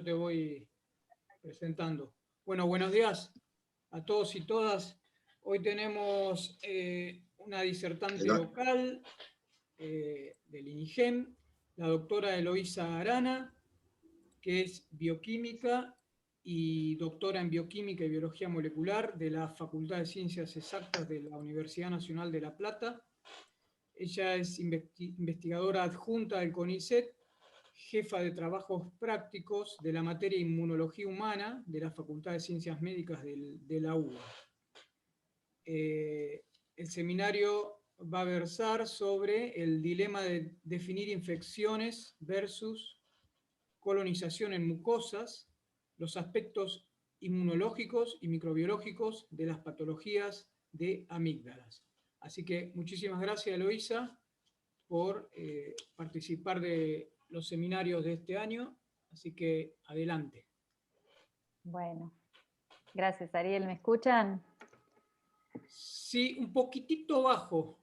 te voy presentando. Bueno, buenos días a todos y todas. Hoy tenemos una disertante local del INIGEM, la doctora Eloísa Arana, que es bioquímica y doctora en bioquímica y biología molecular de la Facultad de Ciencias Exactas de la Universidad Nacional de La Plata. Ella es investigadora adjunta del CONICET, jefa de trabajos prácticos de la materia inmunología humana de la Facultad de Ciencias Médicas de la UBA. El seminario va a versar sobre el dilema de definir infecciones versus colonización en mucosas, los aspectos inmunológicos y microbiológicos de las patologías de amígdalas. Así que muchísimas gracias, Eloísa, por participar de los seminarios de este año, así que adelante. Bueno, gracias Ariel, ¿me escuchan? Sí, un poquitito bajo.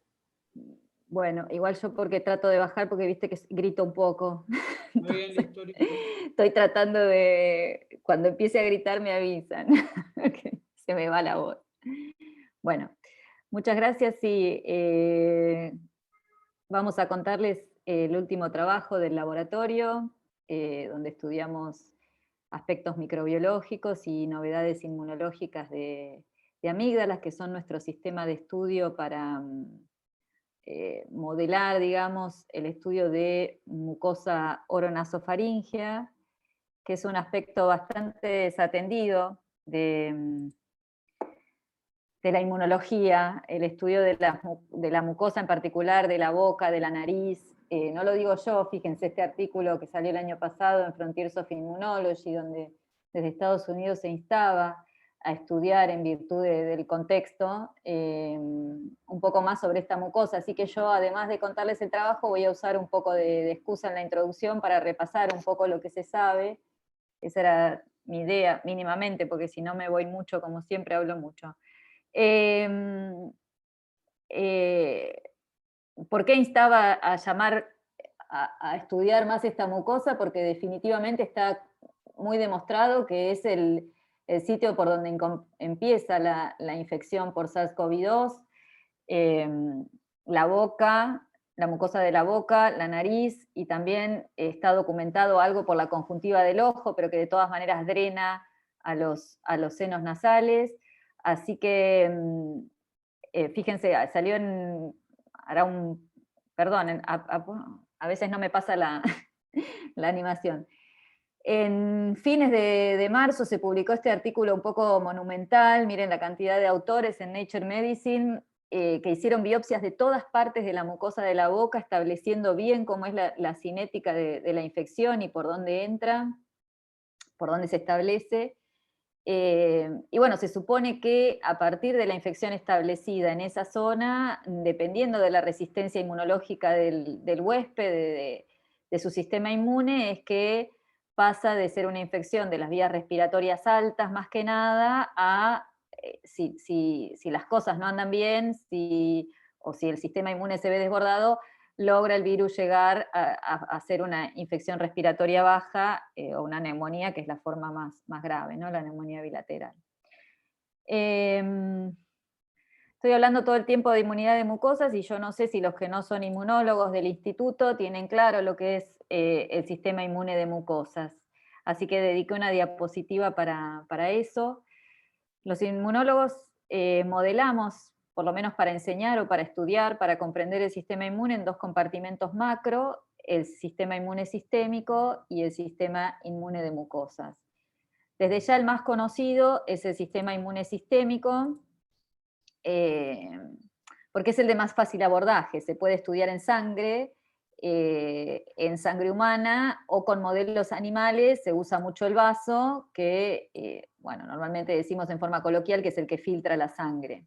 Bueno, igual yo porque trato de bajar porque viste que grito un poco. Bien, listo, listo. Estoy tratando de, cuando empiece a gritar me avisan, que se me va la voz. Bueno, muchas gracias y vamos a contarles el último trabajo del laboratorio, donde estudiamos aspectos microbiológicos y novedades inmunológicas de amígdalas, que son nuestro sistema de estudio para modelar, digamos, el estudio de mucosa oronasofaringea, que es un aspecto bastante desatendido de la inmunología, el estudio de la mucosa en particular, de la boca, de la nariz. No lo digo yo, fíjense este artículo que salió el año pasado en Frontiers of Immunology, donde desde Estados Unidos se instaba a estudiar en virtud del contexto un poco más sobre esta mucosa. Así que yo, además de contarles el trabajo, voy a usar un poco de excusa en la introducción para repasar un poco lo que se sabe. Esa era mi idea, mínimamente, porque si no me voy mucho, como siempre hablo mucho. ¿Por qué instaba a llamar a estudiar más esta mucosa? Porque definitivamente está muy demostrado que es el sitio por donde empieza la infección por SARS-CoV-2, la boca, la mucosa de la boca, la nariz, y también está documentado algo por la conjuntiva del ojo, pero que de todas maneras drena a los senos nasales. Así que, fíjense, salió perdón, a veces no me pasa la animación. En fines de marzo se publicó este artículo un poco monumental, miren la cantidad de autores en Nature Medicine, que hicieron biopsias de todas partes de la mucosa de la boca, estableciendo bien cómo es la cinética de la infección y por dónde entra, por dónde se establece. Y bueno, se supone que a partir de la infección establecida en esa zona, dependiendo de la resistencia inmunológica del huésped, de su sistema inmune, es que pasa de ser una infección de las vías respiratorias altas más que nada a, si las cosas no andan bien, o si el sistema inmune se ve desbordado, logra el virus llegar a hacer una infección respiratoria baja o una neumonía, que es la forma más grave, ¿no? La neumonía bilateral. Estoy hablando todo el tiempo de inmunidad de mucosas y yo no sé si los que no son inmunólogos del instituto tienen claro lo que es el sistema inmune de mucosas. Así que dediqué una diapositiva para eso. Los inmunólogos modelamos, por lo menos para enseñar o para estudiar, para comprender el sistema inmune en dos compartimentos macro, el sistema inmune sistémico y el sistema inmune de mucosas. Desde ya el más conocido es el sistema inmune sistémico, porque es el de más fácil abordaje, se puede estudiar en sangre humana o con modelos animales. Se usa mucho el vaso, que bueno, normalmente decimos en forma coloquial que es el que filtra la sangre.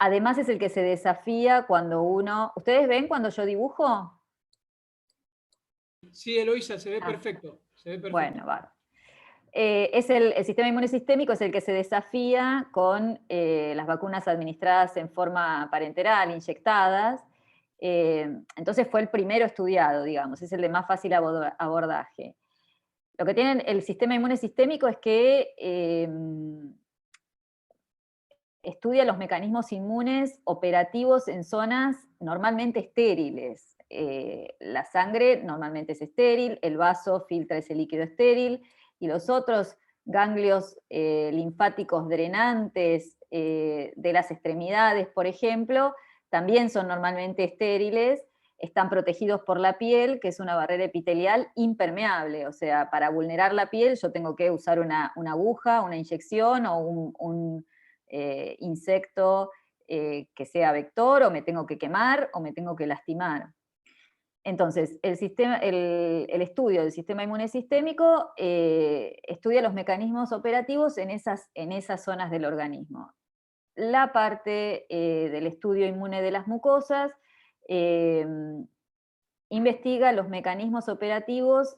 Además es el que se desafía cuando uno... ¿Ustedes ven cuando yo dibujo? Sí, Eloísa, se ve perfecto. Se ve perfecto. Bueno, va. Es el sistema inmune sistémico es el que se desafía con las vacunas administradas en forma parenteral, inyectadas. Entonces fue el primero estudiado, digamos, es el de más fácil abordaje. Lo que tiene el sistema inmune sistémico es que estudia los mecanismos inmunes operativos en zonas normalmente estériles. La sangre normalmente es estéril, el vaso filtra ese líquido estéril, y los otros ganglios linfáticos drenantes de las extremidades, por ejemplo, también son normalmente estériles, están protegidos por la piel, que es una barrera epitelial impermeable. O sea, para vulnerar la piel yo tengo que usar una aguja, una inyección o un insecto que sea vector, o me tengo que quemar o me tengo que lastimar. Entonces, el estudio del sistema inmune sistémico estudia los mecanismos operativos en esas zonas del organismo. La parte del estudio inmune de las mucosas investiga los mecanismos operativos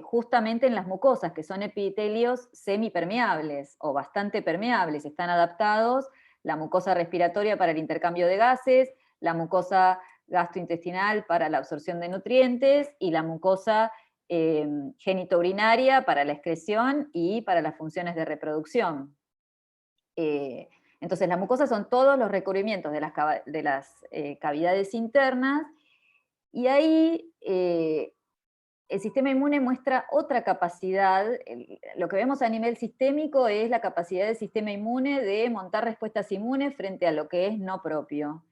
justamente en las mucosas, que son epitelios semipermeables o bastante permeables, están adaptados, la mucosa respiratoria para el intercambio de gases, la mucosa gastrointestinal para la absorción de nutrientes y la mucosa genitourinaria para la excreción y para las funciones de reproducción. Entonces las mucosas son todos los recubrimientos de las cavidades internas, y ahí el sistema inmune muestra otra capacidad. Lo que vemos a nivel sistémico es la capacidad del sistema inmune de montar respuestas inmunes frente a lo que es no propio.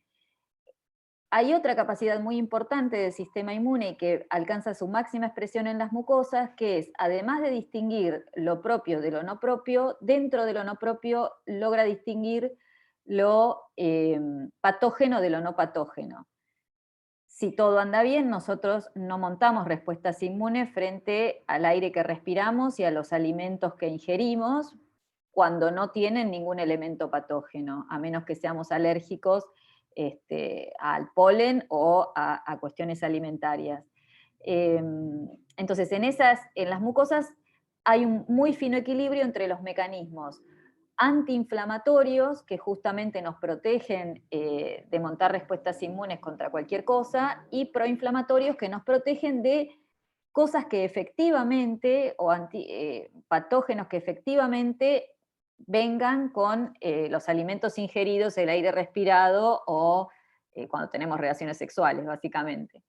Hay otra capacidad muy importante del sistema inmune y que alcanza su máxima expresión en las mucosas, que es, además de distinguir lo propio de lo no propio, dentro de lo no propio logra distinguir lo patógeno de lo no patógeno. Si todo anda bien, nosotros no montamos respuestas inmunes frente al aire que respiramos y a los alimentos que ingerimos cuando no tienen ningún elemento patógeno, a menos que seamos alérgicos al polen o a cuestiones alimentarias. Entonces, en las mucosas hay un muy fino equilibrio entre los mecanismos antiinflamatorios, que justamente nos protegen de montar respuestas inmunes contra cualquier cosa, y proinflamatorios, que nos protegen de cosas que efectivamente, o patógenos que efectivamente vengan con los alimentos ingeridos, el aire respirado o cuando tenemos relaciones sexuales, básicamente.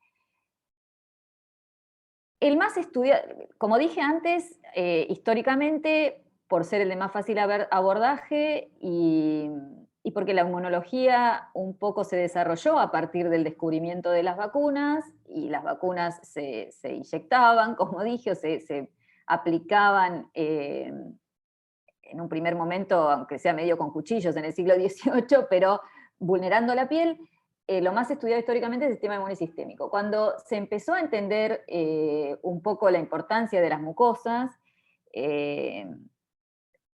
El más estudiado, como dije antes, históricamente, por ser el de más fácil abordaje y porque la inmunología un poco se desarrolló a partir del descubrimiento de las vacunas, y las vacunas se inyectaban, como dije, o se aplicaban en un primer momento, aunque sea medio con cuchillos en el siglo XVIII, pero vulnerando la piel. Lo más estudiado históricamente es el sistema inmune sistémico. Cuando se empezó a entender un poco la importancia de las mucosas,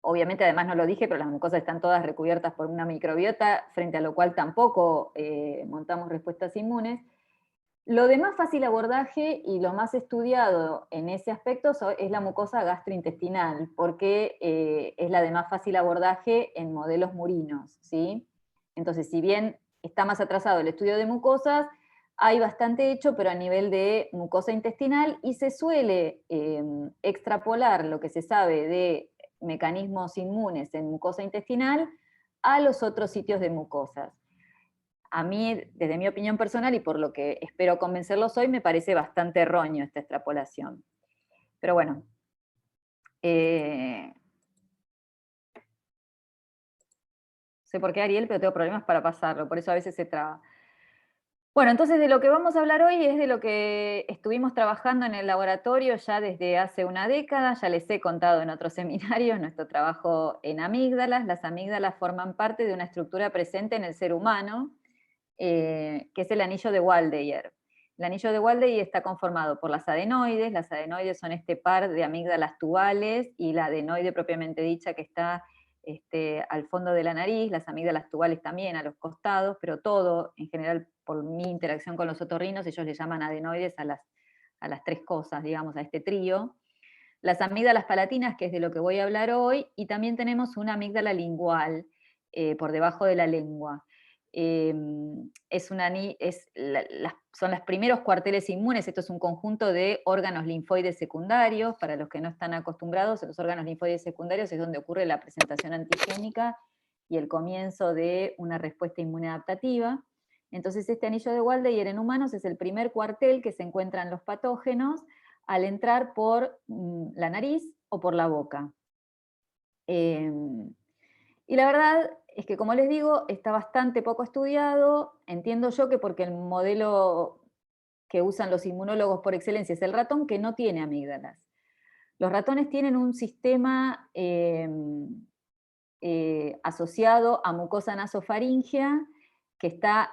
obviamente además no lo dije, pero las mucosas están todas recubiertas por una microbiota, frente a lo cual tampoco montamos respuestas inmunes. Lo de más fácil abordaje y lo más estudiado en ese aspecto es la mucosa gastrointestinal, porque es la de más fácil abordaje en modelos murinos, ¿sí? Entonces, si bien está más atrasado el estudio de mucosas, hay bastante hecho, pero a nivel de mucosa intestinal, y se suele extrapolar lo que se sabe de mecanismos inmunes en mucosa intestinal a los otros sitios de mucosas. A mí, desde mi opinión personal y por lo que espero convencerlos hoy, me parece bastante erróneo esta extrapolación. Pero bueno. No sé por qué, Ariel, pero tengo problemas para pasarlo, por eso a veces se traba. Bueno, entonces de lo que vamos a hablar hoy es de lo que estuvimos trabajando en el laboratorio ya desde hace una década. Ya les he contado en otros seminarios nuestro trabajo en amígdalas. Las amígdalas forman parte de una estructura presente en el ser humano, que es el anillo de Waldeyer. El anillo de Waldeyer está conformado por las adenoides. Las adenoides son este par de amígdalas tubales, y la adenoide propiamente dicha, que está al fondo de la nariz, las amígdalas tubales también a los costados, pero todo, en general, por mi interacción con los otorrinos, ellos le llaman adenoides a las tres cosas, digamos, a este trío. Las amígdalas palatinas, que es de lo que voy a hablar hoy, y también tenemos una amígdala lingual por debajo de la lengua. son los primeros cuarteles inmunes. Esto es un conjunto de órganos linfoides secundarios. Para los que no están acostumbrados, los órganos linfoides secundarios es donde ocurre la presentación antigénica y el comienzo de una respuesta inmune adaptativa. Entonces este anillo de Waldeyer en humanos es el primer cuartel que se encuentran los patógenos al entrar por la nariz o por la boca. Y la verdad es que, como les digo, está bastante poco estudiado. Entiendo yo que porque el modelo que usan los inmunólogos por excelencia es el ratón, que no tiene amígdalas. Los ratones tienen un sistema asociado a mucosa nasofaríngea que está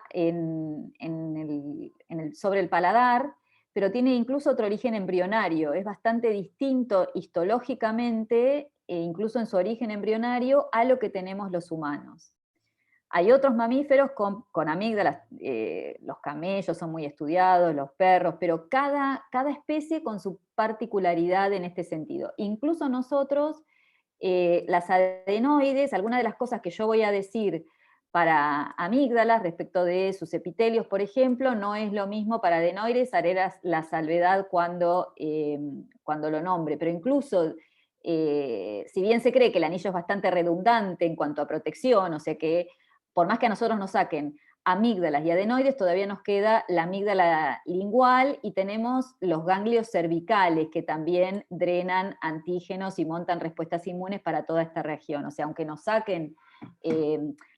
sobre el paladar, pero tiene incluso otro origen embrionario. Es bastante distinto histológicamente, e incluso en su origen embrionario, a lo que tenemos los humanos. Hay otros mamíferos con amígdalas, los camellos son muy estudiados, los perros, pero cada especie con su particularidad en este sentido. Incluso nosotros, las adenoides, algunas de las cosas que yo voy a decir para amígdalas respecto de sus epitelios, por ejemplo, no es lo mismo para adenoides, haré la salvedad cuando lo nombre, pero incluso, si bien se cree que el anillo es bastante redundante en cuanto a protección, o sea que por más que a nosotros nos saquen amígdalas y adenoides, todavía nos queda la amígdala lingual y tenemos los ganglios cervicales que también drenan antígenos y montan respuestas inmunes para toda esta región. O sea, aunque nos saquen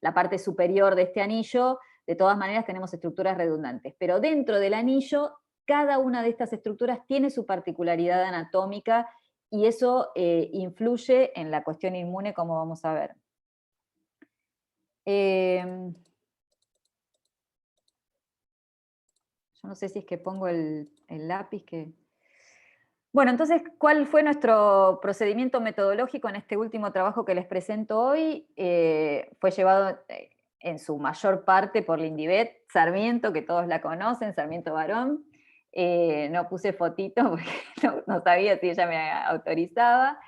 la parte superior de este anillo, de todas maneras tenemos estructuras redundantes. Pero dentro del anillo, cada una de estas estructuras tiene su particularidad anatómica y eso influye en la cuestión inmune, como vamos a ver. Yo no sé si es que pongo el lápiz que... Bueno, entonces, ¿cuál fue nuestro procedimiento metodológico en este último trabajo que les presento hoy? Fue llevado en su mayor parte por Lindibet Sarmiento, que todos la conocen, Sarmiento Barón. No puse fotito porque no sabía si ella me autorizaba.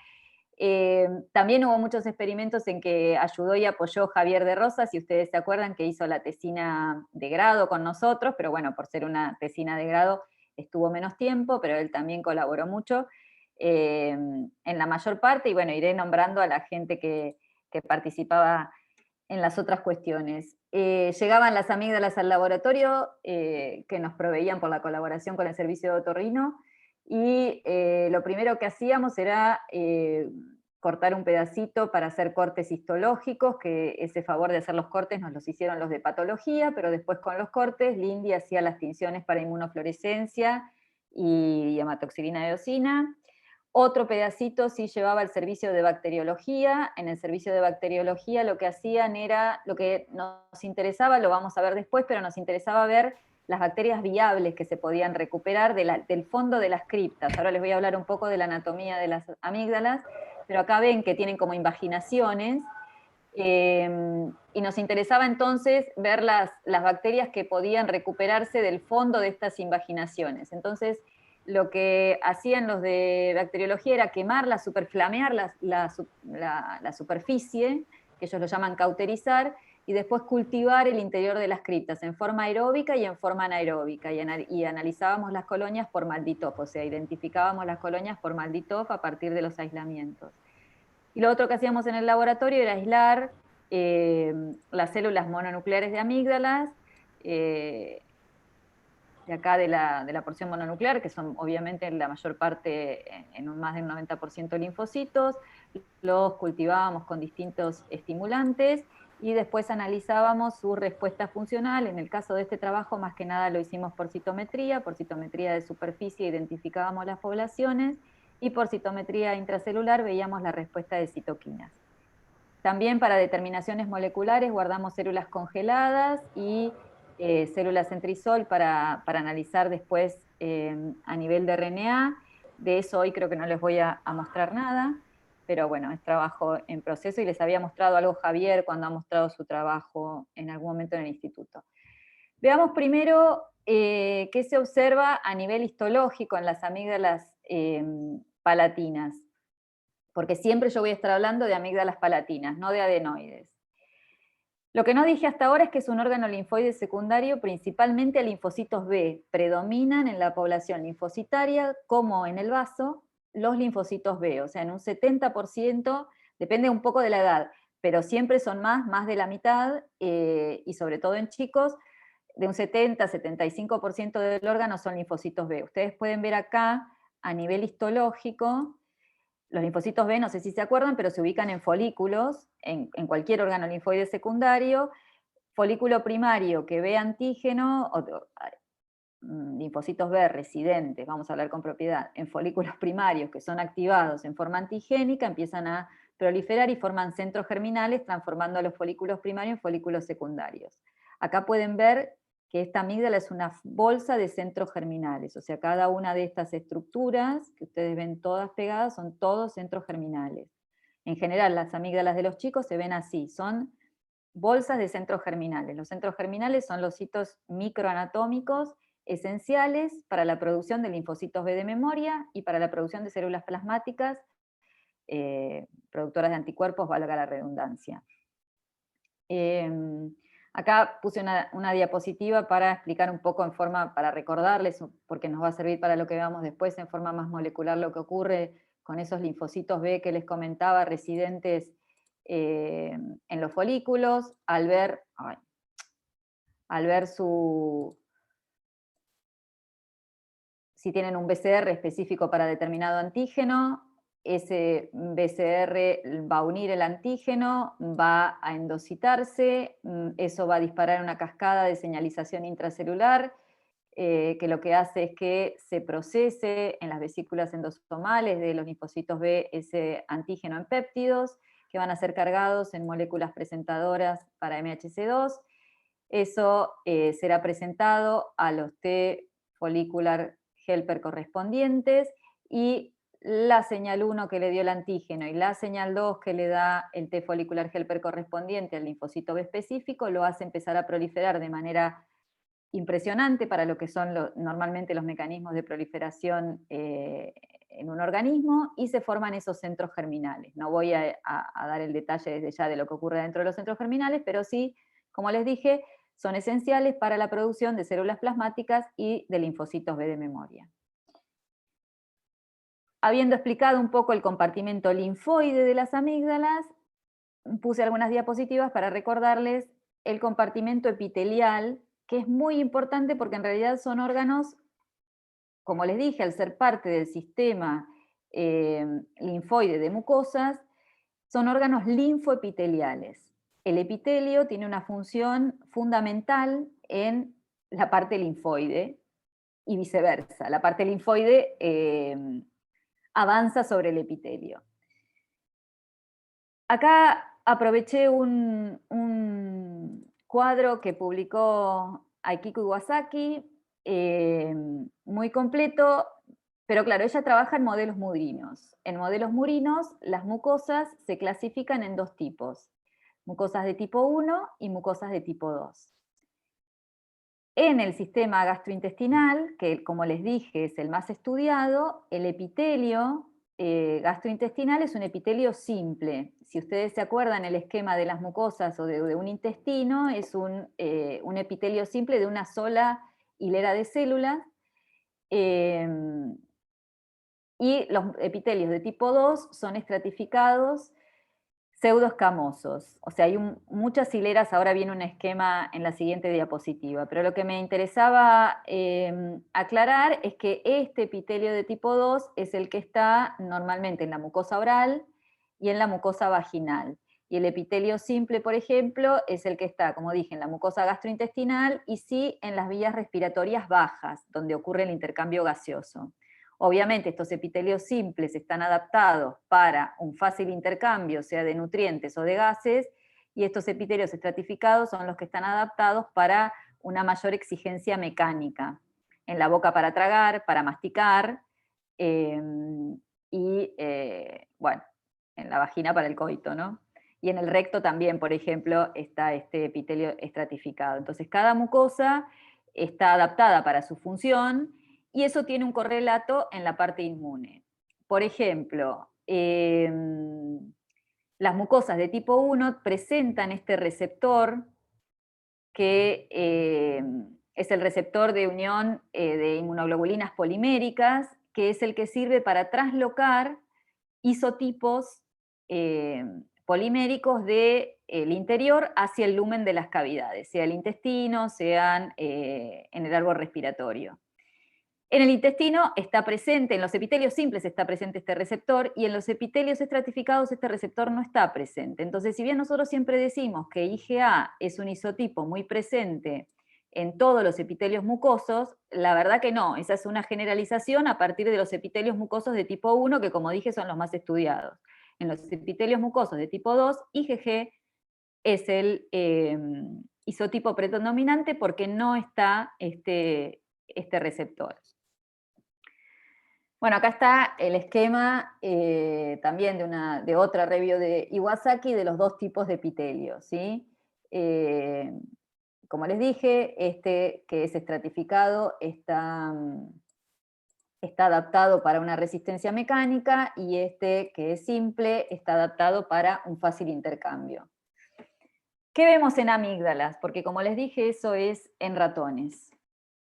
También hubo muchos experimentos en que ayudó y apoyó Javier de Rosas, si ustedes se acuerdan, que hizo la tesina de grado con nosotros, pero bueno, por ser una tesina de grado estuvo menos tiempo, pero él también colaboró mucho en la mayor parte, y bueno, iré nombrando a la gente que participaba en las otras cuestiones. Llegaban las amígdalas al laboratorio que nos proveían por la colaboración con el servicio de otorrino, y lo primero que hacíamos era cortar un pedacito para hacer cortes histológicos, que ese favor de hacer los cortes nos los hicieron los de patología, pero después con los cortes Lindy hacía las tinciones para inmunofluorescencia y hematoxilina de eosina. Otro pedacito sí llevaba al servicio de bacteriología. En el servicio de bacteriología lo que hacían era, lo que nos interesaba, lo vamos a ver después, pero nos interesaba ver las bacterias viables que se podían recuperar del fondo de las criptas. Ahora les voy a hablar un poco de la anatomía de las amígdalas, pero acá ven que tienen como invaginaciones, y nos interesaba entonces ver las bacterias que podían recuperarse del fondo de estas invaginaciones. Entonces, lo que hacían los de bacteriología era quemarla, superflamear la superficie, que ellos lo llaman cauterizar, y después cultivar el interior de las criptas en forma aeróbica y en forma anaeróbica, y analizábamos las colonias por Malditoff, o sea, identificábamos las colonias por Malditoff a partir de los aislamientos. Y lo otro que hacíamos en el laboratorio era aislar las células mononucleares de amígdalas, de acá de la porción mononuclear, que son obviamente en la mayor parte, en más de un 90% linfocitos, los cultivábamos con distintos estimulantes, y después analizábamos su respuesta funcional. En el caso de este trabajo, más que nada lo hicimos por citometría de superficie identificábamos las poblaciones, y por citometría intracelular veíamos la respuesta de citoquinas. También para determinaciones moleculares guardamos células congeladas y células en trisol para analizar después a nivel de RNA. De eso hoy creo que no les voy a mostrar nada, pero bueno, es trabajo en proceso, y les había mostrado algo Javier cuando ha mostrado su trabajo en algún momento en el instituto. Veamos primero qué se observa a nivel histológico en las amígdalas palatinas, porque siempre yo voy a estar hablando de amígdalas palatinas, no de adenoides. Lo que no dije hasta ahora es que es un órgano linfoide secundario principalmente a linfocitos B. Predominan en la población linfocitaria, como en el vaso, los linfocitos B. O sea, en un 70%, depende un poco de la edad, pero siempre son más de la mitad, y sobre todo en chicos, de un 70-75% del órgano son linfocitos B. Ustedes pueden ver acá, a nivel histológico, los linfocitos B, no sé si se acuerdan, pero se ubican en folículos, en cualquier órgano linfoide secundario. Folículo primario que ve antígeno, linfocitos B residentes, vamos a hablar con propiedad, en folículos primarios que son activados en forma antigénica, empiezan a proliferar y forman centros germinales, transformando a los folículos primarios en folículos secundarios. Acá pueden ver que esta amígdala es una bolsa de centros germinales, o sea, cada una de estas estructuras, que ustedes ven todas pegadas, son todos centros germinales. En general, las amígdalas de los chicos se ven así, son bolsas de centros germinales. Los centros germinales son los hitos microanatómicos esenciales para la producción de linfocitos B de memoria y para la producción de células plasmáticas, productoras de anticuerpos, valga la redundancia. Acá puse una diapositiva para explicar un poco en forma, para recordarles, porque nos va a servir para lo que veamos después en forma más molecular lo que ocurre con esos linfocitos B que les comentaba, residentes en los folículos, al ver si tienen un BCR específico para determinado antígeno, ese BCR va a unir el antígeno, va a endocitarse, eso va a disparar una cascada de señalización intracelular, que lo que hace es que se procese en las vesículas endosomales de los linfocitos B ese antígeno en péptidos, que van a ser cargados en moléculas presentadoras para MHC2. Eso será presentado a los T follicular helper correspondientes, y la señal 1 que le dio el antígeno y la señal 2 que le da el T follicular helper correspondiente al linfocito B específico lo hace empezar a proliferar de manera impresionante para lo que son normalmente los mecanismos de proliferación en un organismo, y se forman esos centros germinales. No voy a dar el detalle desde ya de lo que ocurre dentro de los centros germinales, pero sí, como les dije, son esenciales para la producción de células plasmáticas y de linfocitos B de memoria. Habiendo explicado un poco el compartimento linfoide de las amígdalas, puse algunas diapositivas para recordarles el compartimento epitelial, que es muy importante porque en realidad son órganos, como les dije, al ser parte del sistema linfoide de mucosas, son órganos linfoepiteliales. El epitelio tiene una función fundamental en la parte linfoide y viceversa. La parte linfoide avanza sobre el epitelio. Acá aproveché un cuadro que publicó Aikiko Iwasaki, muy completo, pero claro, ella trabaja en modelos murinos. En modelos murinos, las mucosas se clasifican en dos tipos: mucosas de tipo 1 y mucosas de tipo 2. En el sistema gastrointestinal, que como les dije es el más estudiado, el epitelio gastrointestinal es un epitelio simple. Si ustedes se acuerdan, el esquema de las mucosas o de un intestino es un epitelio simple de una sola hilera de células, y los epitelios de tipo 2 son estratificados pseudoescamosos. O sea, hay muchas hileras, ahora viene un esquema en la siguiente diapositiva, pero lo que me interesaba aclarar es que este epitelio de tipo 2 es el que está normalmente en la mucosa oral y en la mucosa vaginal. Y el epitelio simple, por ejemplo, es el que está, como dije, en la mucosa gastrointestinal y sí en las vías respiratorias bajas, donde ocurre el intercambio gaseoso. Obviamente estos epitelios simples están adaptados para un fácil intercambio, sea de nutrientes o de gases, y estos epitelios estratificados son los que están adaptados para una mayor exigencia mecánica, en la boca para tragar, para masticar, bueno, en la vagina para el coito, ¿no? Y en el recto también, por ejemplo, está este epitelio estratificado. Entonces, cada mucosa está adaptada para su función, y eso tiene un correlato en la parte inmune. Por ejemplo, las mucosas de tipo 1 presentan este receptor que es el receptor de unión de inmunoglobulinas poliméricas, que es el que sirve para traslocar isotipos poliméricos del interior hacia el lumen de las cavidades, sea el intestino, sean en el árbol respiratorio. En el intestino está presente, en los epitelios simples está presente este receptor, y en los epitelios estratificados este receptor no está presente. Entonces, si bien nosotros siempre decimos que IgA es un isotipo muy presente en todos los epitelios mucosos, la verdad que no, esa es una generalización a partir de los epitelios mucosos de tipo 1, que como dije son los más estudiados. En los epitelios mucosos de tipo 2, IgG es el isotipo predominante porque no está este receptor. Bueno, acá está el esquema también de otra review de Iwasaki de los dos tipos de epitelio, ¿sí? Como les dije, este que es estratificado está adaptado para una resistencia mecánica, y este que es simple está adaptado para un fácil intercambio. ¿Qué vemos en amígdalas? Porque como les dije, eso es en ratones.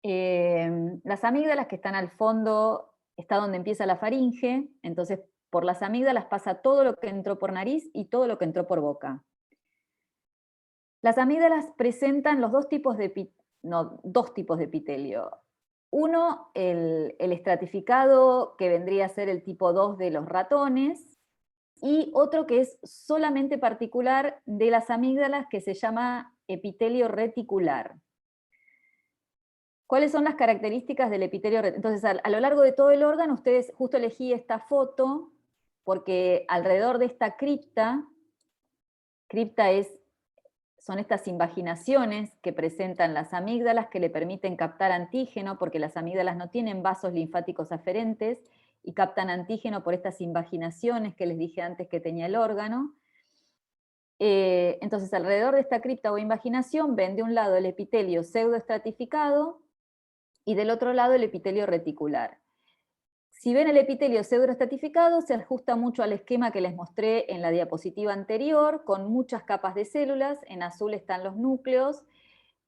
Las amígdalas que están al fondo está donde empieza la faringe, entonces por las amígdalas pasa todo lo que entró por nariz y todo lo que entró por boca. Las amígdalas presentan los dos tipos de epitelio. Uno, el estratificado, que vendría a ser el tipo 2 de los ratones, y otro que es solamente particular de las amígdalas, que se llama epitelio reticular. ¿Cuáles son las características del epitelio reticular? Entonces, a lo largo de todo el órgano, ustedes, justo elegí esta foto, porque alrededor de esta cripta son estas invaginaciones que presentan las amígdalas, que le permiten captar antígeno, porque las amígdalas no tienen vasos linfáticos aferentes, y captan antígeno por estas invaginaciones que les dije antes que tenía el órgano. Entonces, alrededor de esta cripta o invaginación ven de un lado el epitelio pseudoestratificado y del otro lado el epitelio reticular. Si ven el epitelio pseudoestratificado, se ajusta mucho al esquema que les mostré en la diapositiva anterior, con muchas capas de células. En azul están los núcleos.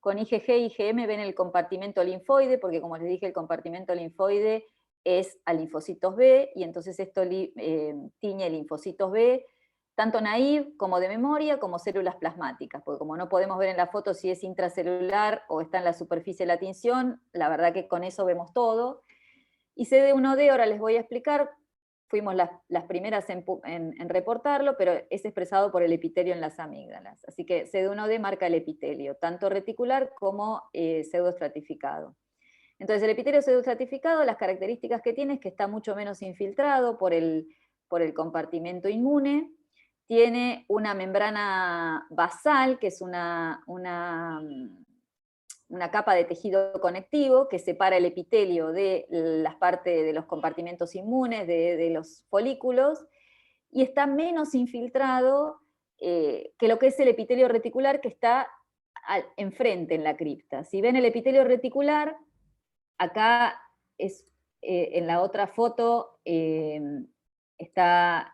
Con IgG y IgM ven el compartimento linfoide, porque como les dije, el compartimento linfoide es a linfocitos B, y entonces esto tiñe linfocitos B, tanto naive como de memoria, como células plasmáticas, porque como no podemos ver en la foto si es intracelular o está en la superficie de la tinción, la verdad que con eso vemos todo. Y CD1D, ahora les voy a explicar, fuimos las primeras en reportarlo, pero es expresado por el epitelio en las amígdalas. Así que CD1D marca el epitelio, tanto reticular como pseudoestratificado. Entonces el epitelio pseudoestratificado, las características que tiene es que está mucho menos infiltrado por el compartimento inmune, tiene una membrana basal, que es una capa de tejido conectivo que separa el epitelio de las partes de los compartimentos inmunes, de los folículos, y está menos infiltrado que lo que es el epitelio reticular, que está enfrente en la cripta. Si ven el epitelio reticular, acá en la otra foto está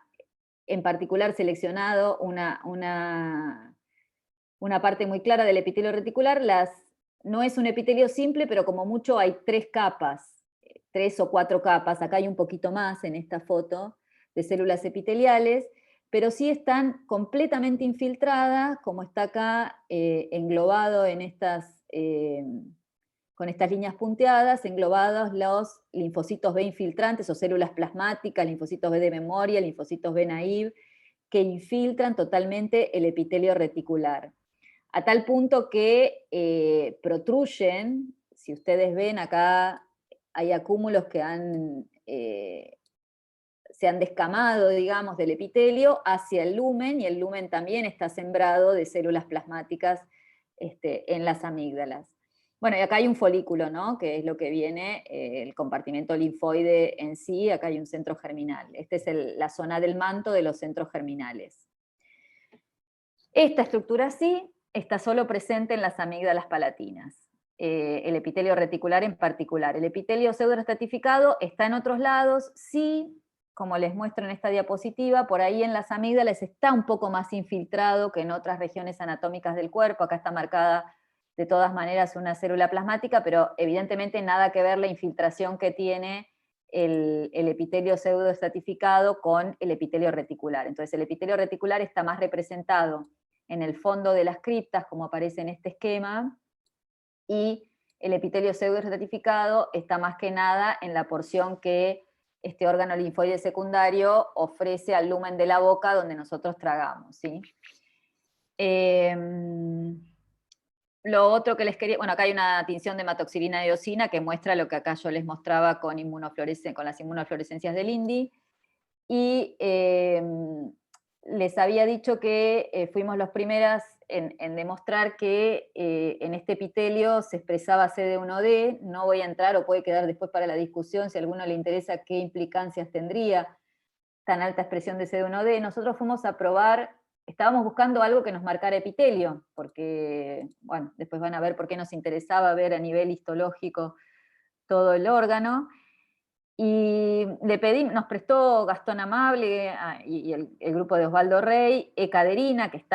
en particular seleccionado una parte muy clara del epitelio reticular. No es un epitelio simple, pero como mucho hay 3 capas, 3 o 4 capas, acá hay un poquito más en esta foto, de células epiteliales, pero sí están completamente infiltradas, como está acá englobado en con estas líneas punteadas, englobados los linfocitos B infiltrantes o células plasmáticas, linfocitos B de memoria, linfocitos B naive, que infiltran totalmente el epitelio reticular. A tal punto que protruyen, si ustedes ven acá, hay acúmulos que se han descamado, digamos, del epitelio hacia el lumen, y el lumen también está sembrado de células plasmáticas en las amígdalas. Bueno, y acá hay un folículo, ¿no? Que es lo que viene, el compartimento linfoide en sí, acá hay un centro germinal. Esta es la zona del manto de los centros germinales. Esta estructura sí está solo presente en las amígdalas palatinas, el epitelio reticular en particular. El epitelio pseudoestratificado está en otros lados, sí como les muestro en esta diapositiva, por ahí en las amígdalas está un poco más infiltrado que en otras regiones anatómicas del cuerpo. Acá está marcada de todas maneras una célula plasmática, pero evidentemente nada que ver la infiltración que tiene el epitelio pseudoestratificado con el epitelio reticular. Entonces el epitelio reticular está más representado en el fondo de las criptas, como aparece en este esquema, y el epitelio pseudoestratificado está más que nada en la porción que este órgano linfoide secundario ofrece al lumen de la boca donde nosotros tragamos, ¿sí? Lo otro que les quería, bueno, acá hay una tinción de hematoxilina de eosina que muestra lo que acá yo les mostraba con las inmunofluorescencias del INDI, y les había dicho que fuimos los primeros en demostrar que en este epitelio se expresaba CD1D. No voy a entrar, o puede quedar después para la discusión, si a alguno le interesa qué implicancias tendría tan alta expresión de CD1D. Nosotros fuimos a probar, estábamos buscando algo que nos marcara epitelio, porque, bueno, después van a ver por qué nos interesaba ver a nivel histológico todo el órgano. Y le pedí, nos prestó Gastón Amable y el grupo de Osvaldo Rey, ecaderina, que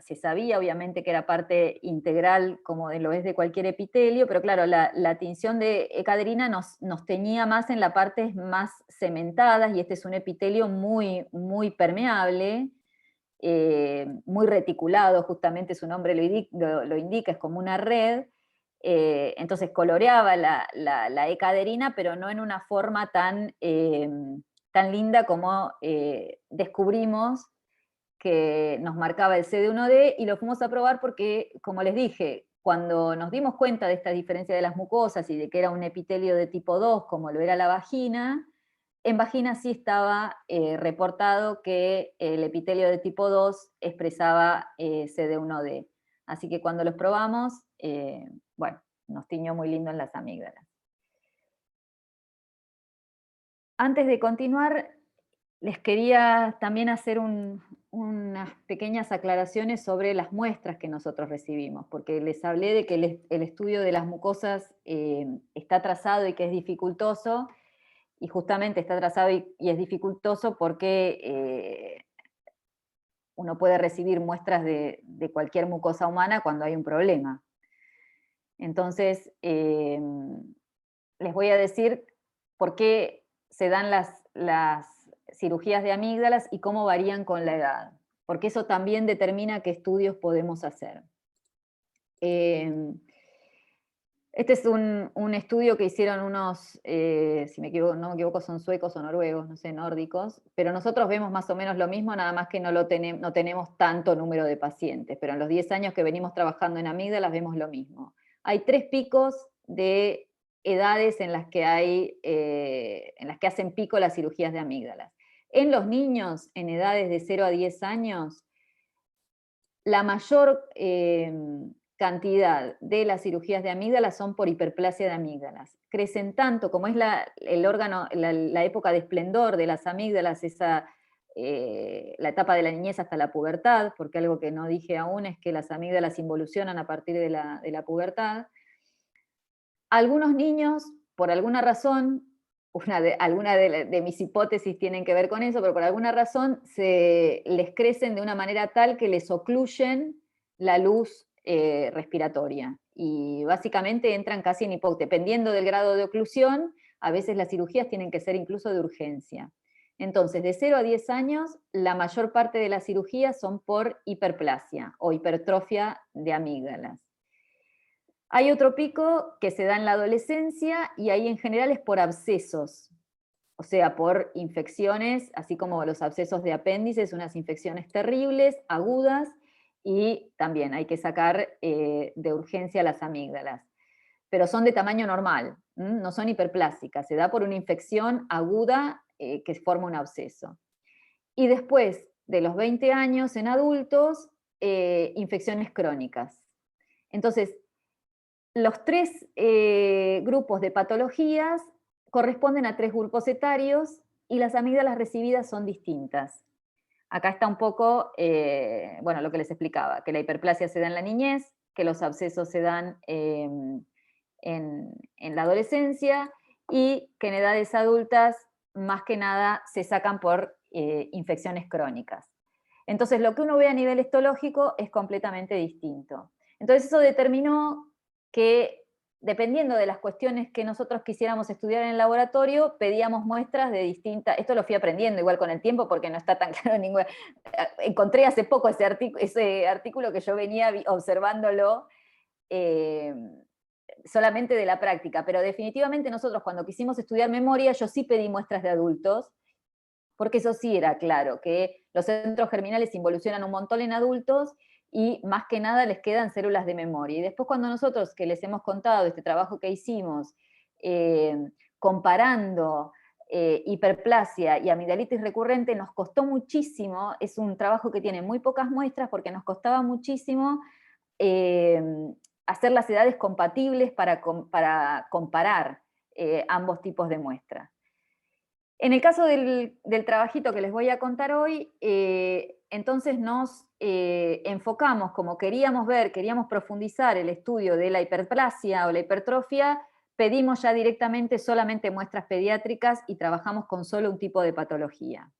se sabía obviamente que era parte integral, como lo es de cualquier epitelio, pero claro, la tinción de ecaderina nos teñía más en las partes más cementadas, y este es un epitelio muy, muy permeable, muy reticulado, justamente su nombre lo indica, es como una red. Entonces coloreaba la ecaderina, pero no en una forma tan linda como descubrimos que nos marcaba el CD1D, y lo fuimos a probar porque, como les dije, cuando nos dimos cuenta de esta diferencia de las mucosas y de que era un epitelio de tipo 2, como lo era la vagina, en vagina sí estaba reportado que el epitelio de tipo 2 expresaba CD1D. Así que cuando los probamos, bueno, nos tiñó muy lindo en las amígdalas. Antes de continuar, les quería también hacer unas pequeñas aclaraciones sobre las muestras que nosotros recibimos, porque les hablé de que el estudio de las mucosas está trazado y que es dificultoso, y justamente está trazado y es dificultoso porque uno puede recibir muestras de cualquier mucosa humana cuando hay un problema. Entonces, les voy a decir por qué se dan las cirugías de amígdalas y cómo varían con la edad, porque eso también determina qué estudios podemos hacer. Este es un estudio que hicieron unos, si no me equivoco, son suecos o noruegos, no sé, nórdicos, pero nosotros vemos más o menos lo mismo, nada más que no tenemos tanto número de pacientes, pero en los 10 años que venimos trabajando en amígdalas vemos lo mismo. Hay 3 picos de edades en las que hacen pico las cirugías de amígdalas. En los niños en edades de 0 a 10 años, la mayor cantidad de las cirugías de amígdalas son por hiperplasia de amígdalas. Crecen tanto, como es el órgano, la época de esplendor de las amígdalas, la etapa de la niñez hasta la pubertad, porque algo que no dije aún es que las amígdalas involucionan a partir de la pubertad. Algunos niños, por alguna razón, alguna de mis hipótesis tienen que ver con eso, pero por alguna razón les crecen de una manera tal que les ocluyen la luz respiratoria, y básicamente entran casi en hipoxia. Dependiendo del grado de oclusión, a veces las cirugías tienen que ser incluso de urgencia. Entonces, de 0 a 10 años, la mayor parte de las cirugías son por hiperplasia o hipertrofia de amígdalas. Hay otro pico que se da en la adolescencia, y ahí en general es por abscesos, o sea, por infecciones, así como los abscesos de apéndices, unas infecciones terribles, agudas, y también hay que sacar de urgencia las amígdalas. Pero son de tamaño normal, no son hiperplásicas, se da por una infección aguda que forma un absceso. Y después de los 20 años en adultos, infecciones crónicas. Entonces, los 3 grupos de patologías corresponden a 3 grupos etarios, y las amígdalas recibidas son distintas. Acá está un poco, bueno, lo que les explicaba, que la hiperplasia se da en la niñez, que los abscesos se dan en la adolescencia, y que en edades adultas más que nada se sacan por infecciones crónicas. Entonces lo que uno ve a nivel histológico es completamente distinto. Entonces eso determinó que, dependiendo de las cuestiones que nosotros quisiéramos estudiar en el laboratorio, pedíamos muestras de distintas, esto lo fui aprendiendo igual con el tiempo porque no está tan claro ninguna, encontré hace poco ese artículo que yo venía observándolo solamente de la práctica, pero definitivamente nosotros cuando quisimos estudiar memoria, yo sí pedí muestras de adultos, porque eso sí era claro, que los centros germinales involucionan un montón en adultos y más que nada les quedan células de memoria. Y después cuando nosotros, que les hemos contado este trabajo que hicimos, comparando hiperplasia y amigdalitis recurrente, nos costó muchísimo, es un trabajo que tiene muy pocas muestras porque nos costaba muchísimo hacer las edades compatibles para comparar ambos tipos de muestras. En el caso del trabajito que les voy a contar hoy, entonces nos enfocamos, como queríamos ver, queríamos profundizar el estudio de la hiperplasia o la hipertrofia, pedimos ya directamente solamente muestras pediátricas y trabajamos con solo un tipo de patología.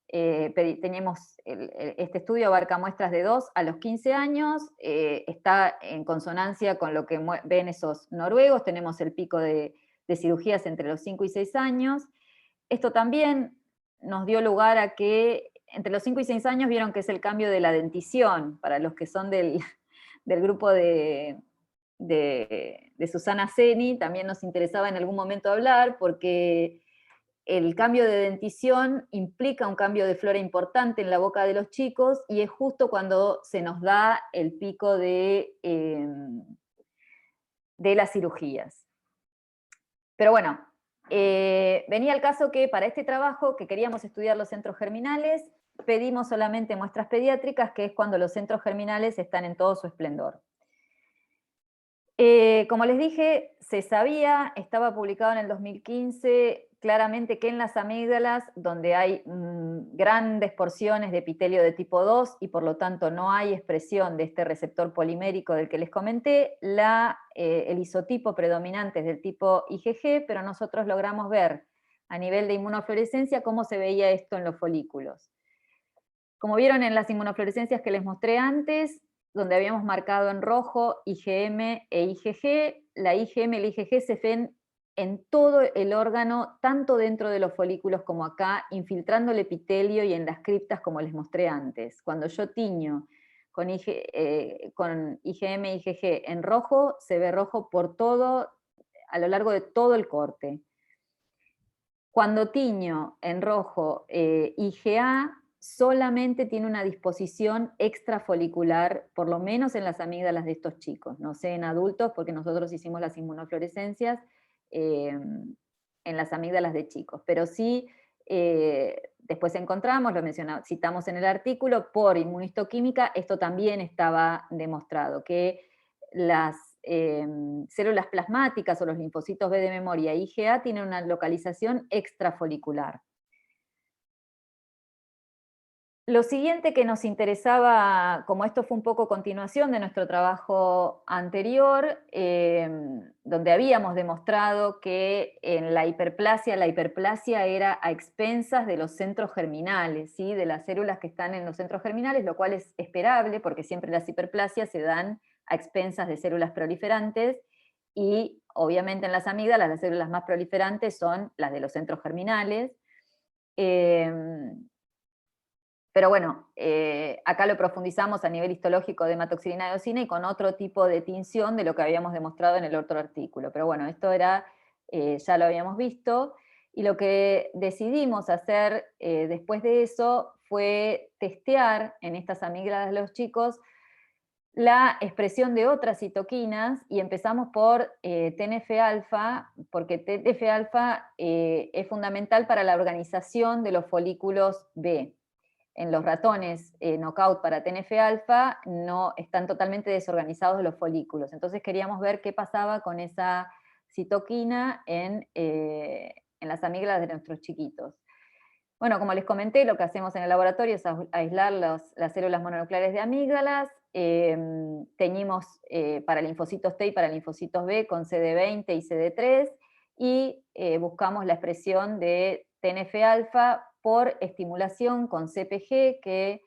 Este estudio abarca muestras de 2 a los 15 años, está en consonancia con lo que ven esos noruegos, tenemos el pico de cirugías entre los 5 y 6 años. Esto también nos dio lugar a que entre los 5 y 6 años vieron que es el cambio de la dentición, para los que son del grupo de Susana Seni, también nos interesaba en algún momento hablar, porque el cambio de dentición implica un cambio de flora importante en la boca de los chicos, y es justo cuando se nos da el pico de las cirugías. Pero bueno, venía el caso que para este trabajo, que queríamos estudiar los centros germinales, pedimos solamente muestras pediátricas, que es cuando los centros germinales están en todo su esplendor. Como les dije, se sabía, estaba publicado en el 2015, claramente que en las amígdalas, donde hay grandes porciones de epitelio de tipo 2 y por lo tanto no hay expresión de este receptor polimérico del que les comenté, el isotipo predominante es del tipo IgG, pero nosotros logramos ver a nivel de inmunofluorescencia cómo se veía esto en los folículos. Como vieron en las inmunofluorescencias que les mostré antes, donde habíamos marcado en rojo IgM e IgG, la IgM y la IgG se ven en todo el órgano, tanto dentro de los folículos como acá, infiltrando el epitelio y en las criptas como les mostré antes. Cuando yo tiño con IgM e IgG en rojo, se ve rojo por todo, a lo largo de todo el corte. Cuando tiño en rojo IgA, solamente tiene una disposición extrafolicular, por lo menos en las amígdalas de estos chicos. No sé en adultos, porque nosotros hicimos las inmunofluorescencias en las amígdalas de chicos. Pero sí, después encontramos, citamos en el artículo, por inmunistoquímica, esto también estaba demostrado, que las células plasmáticas o los linfocitos B de memoria IgA tienen una localización extrafolicular. Lo siguiente que nos interesaba, como esto fue un poco continuación de nuestro trabajo anterior, donde habíamos demostrado que en la hiperplasia era a expensas de los centros germinales, ¿sí? De las células que están en los centros germinales, lo cual es esperable porque siempre las hiperplasias se dan a expensas de células proliferantes, y obviamente en las amígdalas las células más proliferantes son las de los centros germinales. Pero bueno, acá lo profundizamos a nivel histológico de hematoxilina de eosina y con otro tipo de tinción de lo que habíamos demostrado en el otro artículo. Pero bueno, esto era, ya lo habíamos visto, y lo que decidimos hacer después de eso fue testear en estas amígdalas de los chicos la expresión de otras citoquinas, y empezamos por TNF-alfa, porque TNF-alfa es fundamental para la organización de los folículos B. En los ratones knockout para TNF-alfa no están totalmente desorganizados los folículos. Entonces queríamos ver qué pasaba con esa citoquina en las amígdalas de nuestros chiquitos. Bueno, como les comenté, lo que hacemos en el laboratorio es aislar las células mononucleares de amígdalas, teñimos para linfocitos T y para linfocitos B con CD20 y CD3, y buscamos la expresión de TNF-alfa por estimulación con CPG, que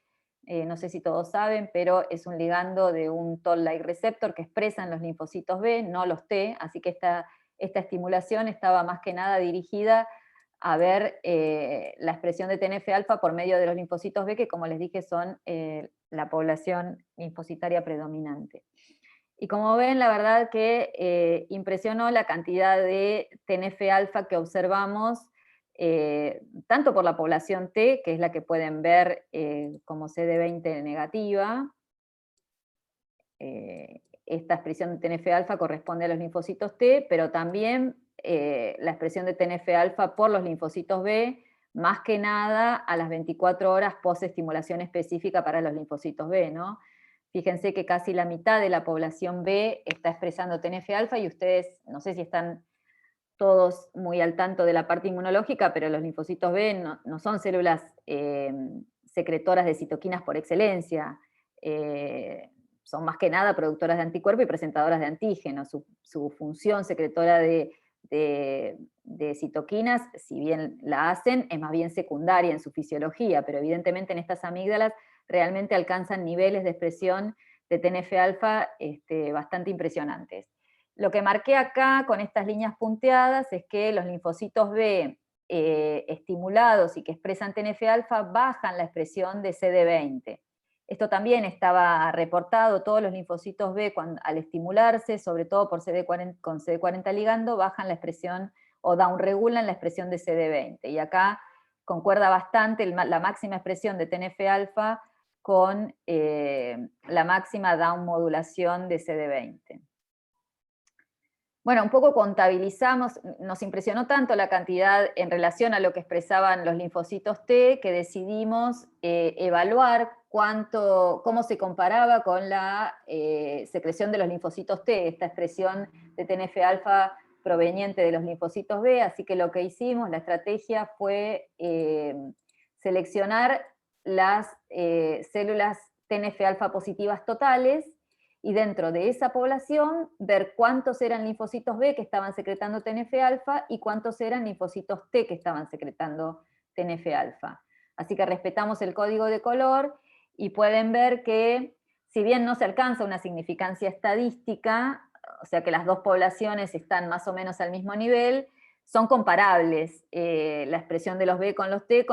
no sé si todos saben, pero es un ligando de un Toll-like receptor que expresan los linfocitos B, no los T, así que esta estimulación estaba más que nada dirigida a ver la expresión de TNF-alfa por medio de los linfocitos B, que como les dije son la población linfocitaria predominante. Y como ven, la verdad que impresionó la cantidad de TNF-alfa que observamos, tanto por la población T, que es la que pueden ver como CD20 negativa. Esta expresión de TNF-alfa corresponde a los linfocitos T, pero también la expresión de TNF-alfa por los linfocitos B, más que nada a las 24 horas post-estimulación específica para los linfocitos B, ¿no? Fíjense que casi la mitad de la población B está expresando TNF-alfa y ustedes, no sé si están todos muy al tanto de la parte inmunológica, pero los linfocitos B no son células secretoras de citoquinas por excelencia. Son más que nada productoras de anticuerpos y presentadoras de antígenos. Su función secretora de citoquinas, si bien la hacen, es más bien secundaria en su fisiología, pero evidentemente en estas amígdalas realmente alcanzan niveles de expresión de TNF-alfa bastante impresionantes. Lo que marqué acá con estas líneas punteadas es que los linfocitos B estimulados y que expresan TNF-alfa bajan la expresión de CD20. Esto también estaba reportado, todos los linfocitos B al estimularse, sobre todo por con CD40 ligando, bajan la expresión o downregulan la expresión de CD20. Y acá concuerda bastante la máxima expresión de TNF-alfa con la máxima downmodulación de CD20. Bueno, un poco contabilizamos, nos impresionó tanto la cantidad en relación a lo que expresaban los linfocitos T, que decidimos evaluar cómo se comparaba con la secreción de los linfocitos T, esta expresión de TNF-alfa proveniente de los linfocitos B, así que lo que hicimos, la estrategia fue seleccionar las células TNF-alfa positivas totales, y dentro de esa población ver cuántos eran linfocitos B que estaban secretando TNF-alfa y cuántos eran linfocitos T que estaban secretando TNF-alfa. Así que respetamos el código de color y pueden ver que, si bien no se alcanza una significancia estadística, o sea que las dos poblaciones están más o menos al mismo nivel, son comparables la expresión de los B con los T,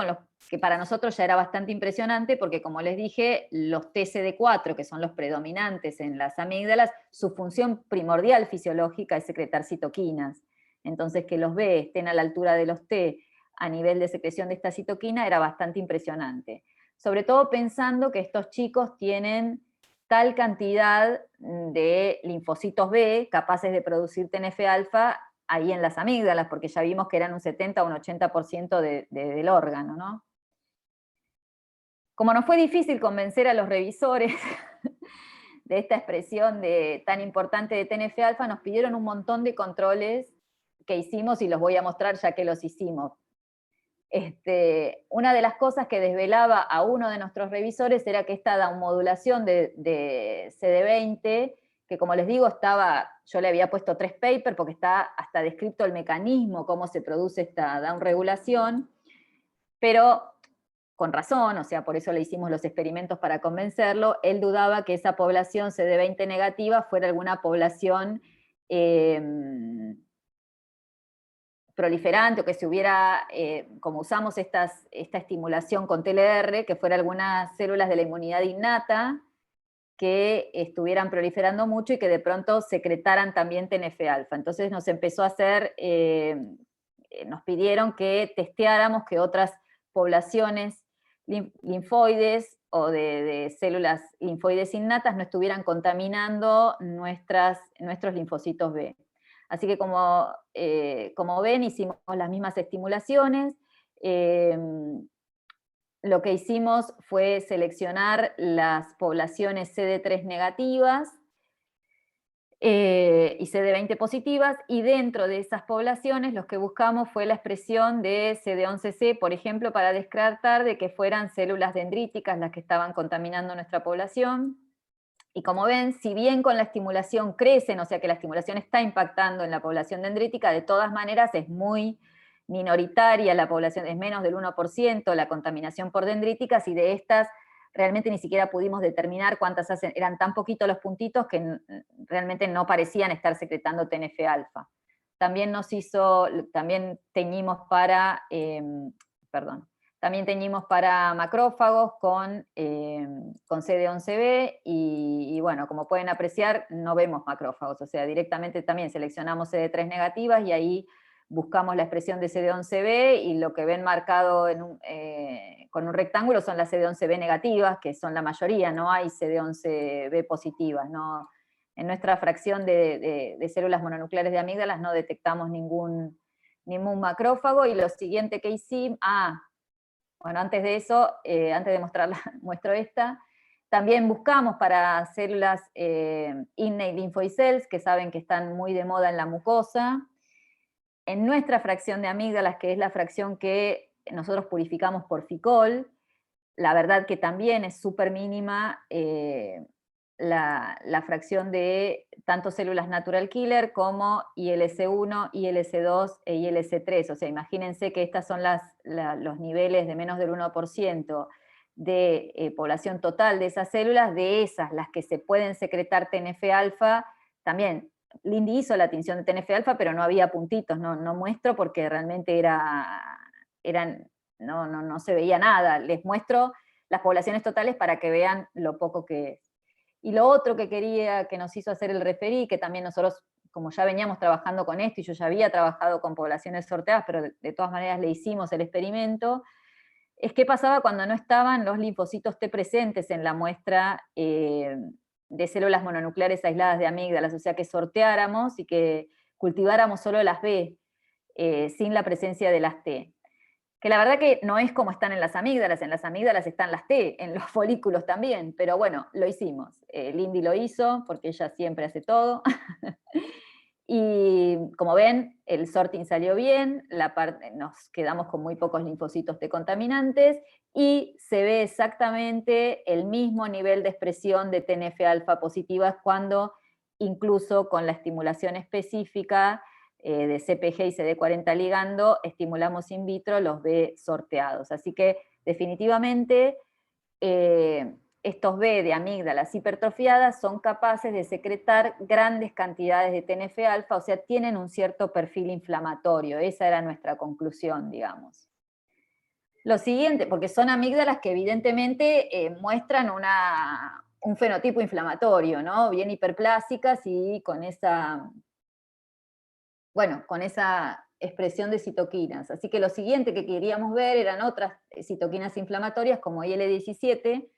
que para nosotros ya era bastante impresionante, porque como les dije, los TCD4, que son los predominantes en las amígdalas, su función primordial fisiológica es secretar citoquinas. Entonces que los B estén a la altura de los T a nivel de secreción de esta citoquina era bastante impresionante. Sobre todo pensando que estos chicos tienen tal cantidad de linfocitos B capaces de producir TNF-alfa ahí en las amígdalas, porque ya vimos que eran un 70 o un 80% del órgano, ¿no? Como nos fue difícil convencer a los revisores de esta expresión tan importante de TNF-alfa, nos pidieron un montón de controles que hicimos y los voy a mostrar ya que los hicimos. Una de las cosas que desvelaba a uno de nuestros revisores era que esta downmodulación de CD20, que como les digo, yo le había puesto 3 papers porque está hasta descrito el mecanismo, cómo se produce esta downregulación, pero con razón, o sea, por eso le hicimos los experimentos para convencerlo, él dudaba que esa población CD20 negativa fuera alguna población proliferante, o que se hubiera, como usamos esta estimulación con TLR, que fuera algunas células de la inmunidad innata que estuvieran proliferando mucho y que de pronto secretaran también TNF-alfa. Entonces nos empezó a hacer, nos pidieron que testeáramos que otras poblaciones linfoides o de células linfoides innatas no estuvieran contaminando nuestros linfocitos B. Así que como ven, hicimos las mismas estimulaciones. Lo que hicimos fue seleccionar las poblaciones CD3 negativas y CD20 positivas, y dentro de esas poblaciones lo que buscamos fue la expresión de CD11C, por ejemplo, para descartar de que fueran células dendríticas las que estaban contaminando nuestra población. Y como ven, si bien con la estimulación crecen, o sea que la estimulación está impactando en la población dendrítica, de todas maneras es muy minoritaria la población, es menos del 1% la contaminación por dendríticas, y de estas realmente ni siquiera pudimos determinar cuántas hacen, eran tan poquitos los puntitos que realmente no parecían estar secretando TNF-alfa. También también teñimos para, también teñimos para macrófagos con CD11B y bueno, como pueden apreciar, no vemos macrófagos, o sea, directamente también seleccionamos CD3 negativas y ahí buscamos la expresión de CD11B y lo que ven marcado con un rectángulo son las CD11B negativas, que son la mayoría, no hay CD11B positivas, ¿no? En nuestra fracción de células mononucleares de amígdalas no detectamos ningún macrófago, y lo siguiente que hicimos, bueno, antes de eso, antes de mostrarla, muestro esta, también buscamos para células innate lymphoid cells, que saben que están muy de moda en la mucosa. En nuestra fracción de amígdalas, que es la fracción que nosotros purificamos por Ficol, la verdad que también es súper mínima la fracción de tanto células natural killer como ILC1, ILC2 e ILC3. O sea, imagínense que estas son los niveles de menos del 1% de población total de esas células. De esas, las que se pueden secretar TNF-alfa, también Lindy hizo la tinción de TNF-alfa, pero no había puntitos, no muestro porque realmente no se veía nada. Les muestro las poblaciones totales para que vean lo poco que es. Y lo otro que nos hizo hacer el referí, que también nosotros, como ya veníamos trabajando con esto, y yo ya había trabajado con poblaciones sorteadas, pero de todas maneras le hicimos el experimento, es qué pasaba cuando no estaban los linfocitos T presentes en la muestra de células mononucleares aisladas de amígdalas, o sea, que sorteáramos y que cultiváramos solo las B, sin la presencia de las T. Que la verdad que no es como están en las amígdalas están las T, en los folículos también, pero bueno, lo hicimos. Lindy lo hizo, porque ella siempre hace todo. Y como ven, el sorting salió bien, nos quedamos con muy pocos linfocitos T contaminantes, y se ve exactamente el mismo nivel de expresión de TNF-alfa positivas cuando incluso con la estimulación específica de CpG y CD40 ligando, estimulamos in vitro los B sorteados. Así que definitivamente estos B de amígdalas hipertrofiadas son capaces de secretar grandes cantidades de TNF-alfa, o sea, tienen un cierto perfil inflamatorio. Esa era nuestra conclusión, digamos. Lo siguiente, porque son amígdalas que evidentemente muestran un fenotipo inflamatorio, ¿no? Bien hiperplásicas y con esa expresión de citoquinas. Así que lo siguiente que queríamos ver eran otras citoquinas inflamatorias como IL-17,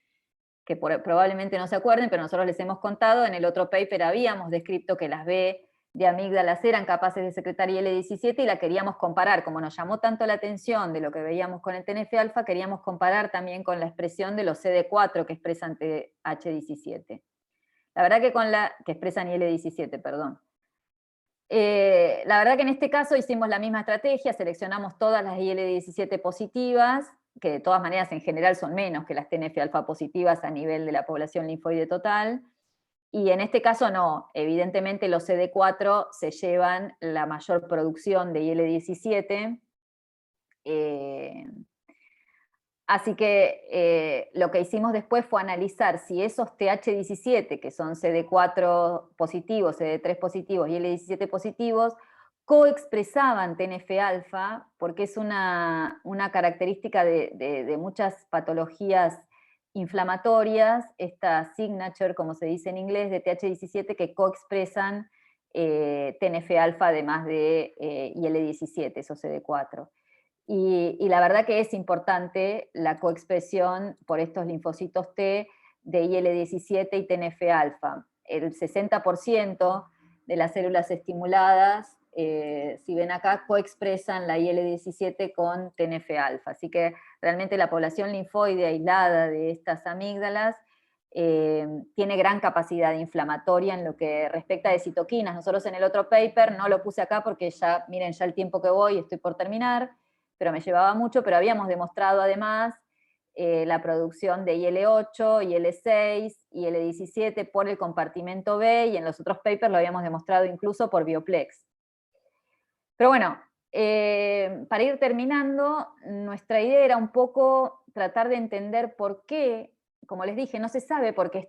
que probablemente no se acuerden, pero nosotros les hemos contado, en el otro paper habíamos descrito que las B de amígdalas eran capaces de secretar IL-17 y la queríamos comparar. Como nos llamó tanto la atención de lo que veíamos con el TNF-alfa, queríamos comparar también con la expresión de los CD4 que expresan TH17. La verdad que expresan IL-17, perdón. La verdad que en este caso hicimos la misma estrategia, seleccionamos todas las IL-17 positivas, que de todas maneras en general son menos que las TNF-alfa positivas a nivel de la población linfoide total, y en este caso no, evidentemente los CD4 se llevan la mayor producción de IL-17, así que lo que hicimos después fue analizar si esos TH17, que son CD4 positivos, CD3 positivos y IL-17 positivos, coexpresaban TNF-alfa, porque es una característica de muchas patologías inflamatorias, esta signature, como se dice en inglés, de TH17, que coexpresan TNF-alfa además de IL-17, esos CD4. Y la verdad que es importante la coexpresión por estos linfocitos T de IL-17 y TNF-alfa. El 60% de las células estimuladas, si ven acá, coexpresan la IL-17 con TNF-alfa. Así que realmente la población linfoide aislada de estas amígdalas tiene gran capacidad inflamatoria en lo que respecta de citoquinas. Nosotros en el otro paper, no lo puse acá porque ya, miren ya el tiempo que voy, estoy por terminar, pero me llevaba mucho, pero habíamos demostrado además la producción de IL-8, IL-6, IL-17 por el compartimento B, y en los otros papers lo habíamos demostrado incluso por Bioplex. Pero bueno, para ir terminando, nuestra idea era un poco tratar de entender por qué, como les dije, no se sabe por qué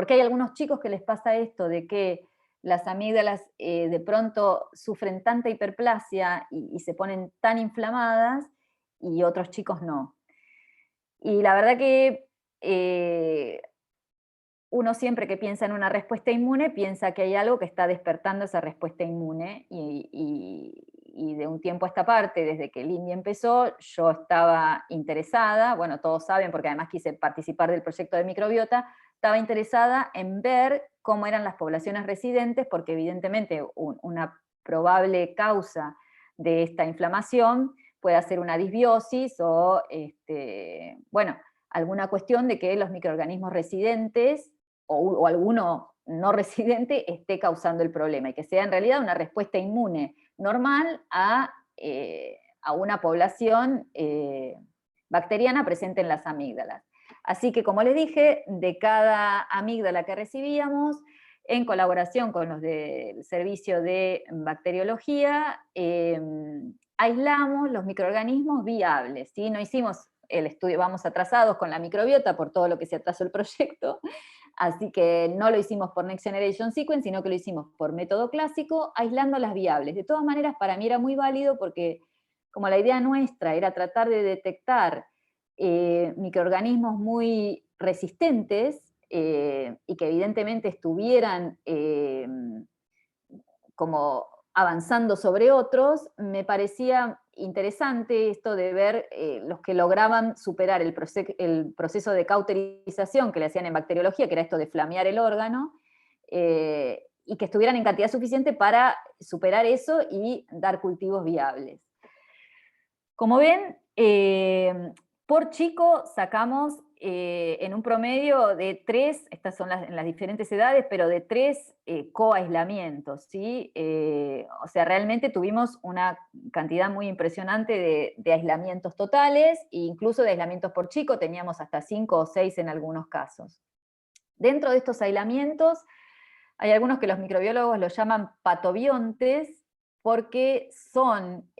hay algunos chicos que les pasa esto, de que las amígdalas de pronto sufren tanta hiperplasia y se ponen tan inflamadas, y otros chicos no. Y la verdad que uno siempre que piensa en una respuesta inmune, piensa que hay algo que está despertando esa respuesta inmune, y de un tiempo a esta parte, desde que el INDI empezó, yo estaba interesada, bueno, todos saben, porque además quise participar del proyecto de microbiota, estaba interesada en ver cómo eran las poblaciones residentes, porque evidentemente una probable causa de esta inflamación puede ser una disbiosis o, bueno, alguna cuestión de que los microorganismos residentes o alguno no residente esté causando el problema, y que sea en realidad una respuesta inmune normal a una población bacteriana presente en las amígdalas. Así que, como les dije, de cada amígdala que recibíamos, en colaboración con los del servicio de bacteriología, aislamos los microorganismos viables, ¿sí? No hicimos el estudio, vamos atrasados con la microbiota por todo lo que se atrasó el proyecto, así que no lo hicimos por Next Generation Sequence, sino que lo hicimos por método clásico, aislando las viables. De todas maneras, para mí era muy válido porque, como la idea nuestra era tratar de detectar microorganismos muy resistentes, y que evidentemente estuvieran como avanzando sobre otros, me parecía interesante esto de ver los que lograban superar el proceso de cauterización que le hacían en bacteriología, que era esto de flamear el órgano, y que estuvieran en cantidad suficiente para superar eso y dar cultivos viables. Como ven, por chico sacamos en un promedio de 3, estas son en las diferentes edades, pero de 3 coaislamientos, ¿sí? O sea, realmente tuvimos una cantidad muy impresionante de aislamientos totales, e incluso de aislamientos por chico, teníamos hasta 5 o 6 en algunos casos. Dentro de estos aislamientos, hay algunos que los microbiólogos los llaman patobiontes, porque son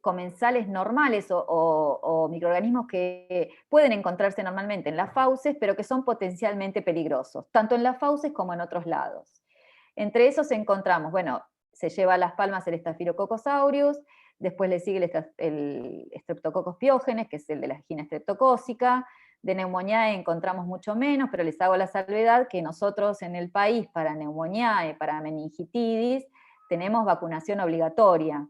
comensales normales o microorganismos que pueden encontrarse normalmente en las fauces, pero que son potencialmente peligrosos, tanto en las fauces como en otros lados. Entre esos encontramos, bueno, se lleva a las palmas el Staphylococcus aureus, después le sigue el Streptococcus pyogenes, que es el de la angina estreptocócica. De Pneumoniae encontramos mucho menos, pero les hago la salvedad que nosotros en el país, para Pneumoniae, para meningitidis, tenemos vacunación obligatoria.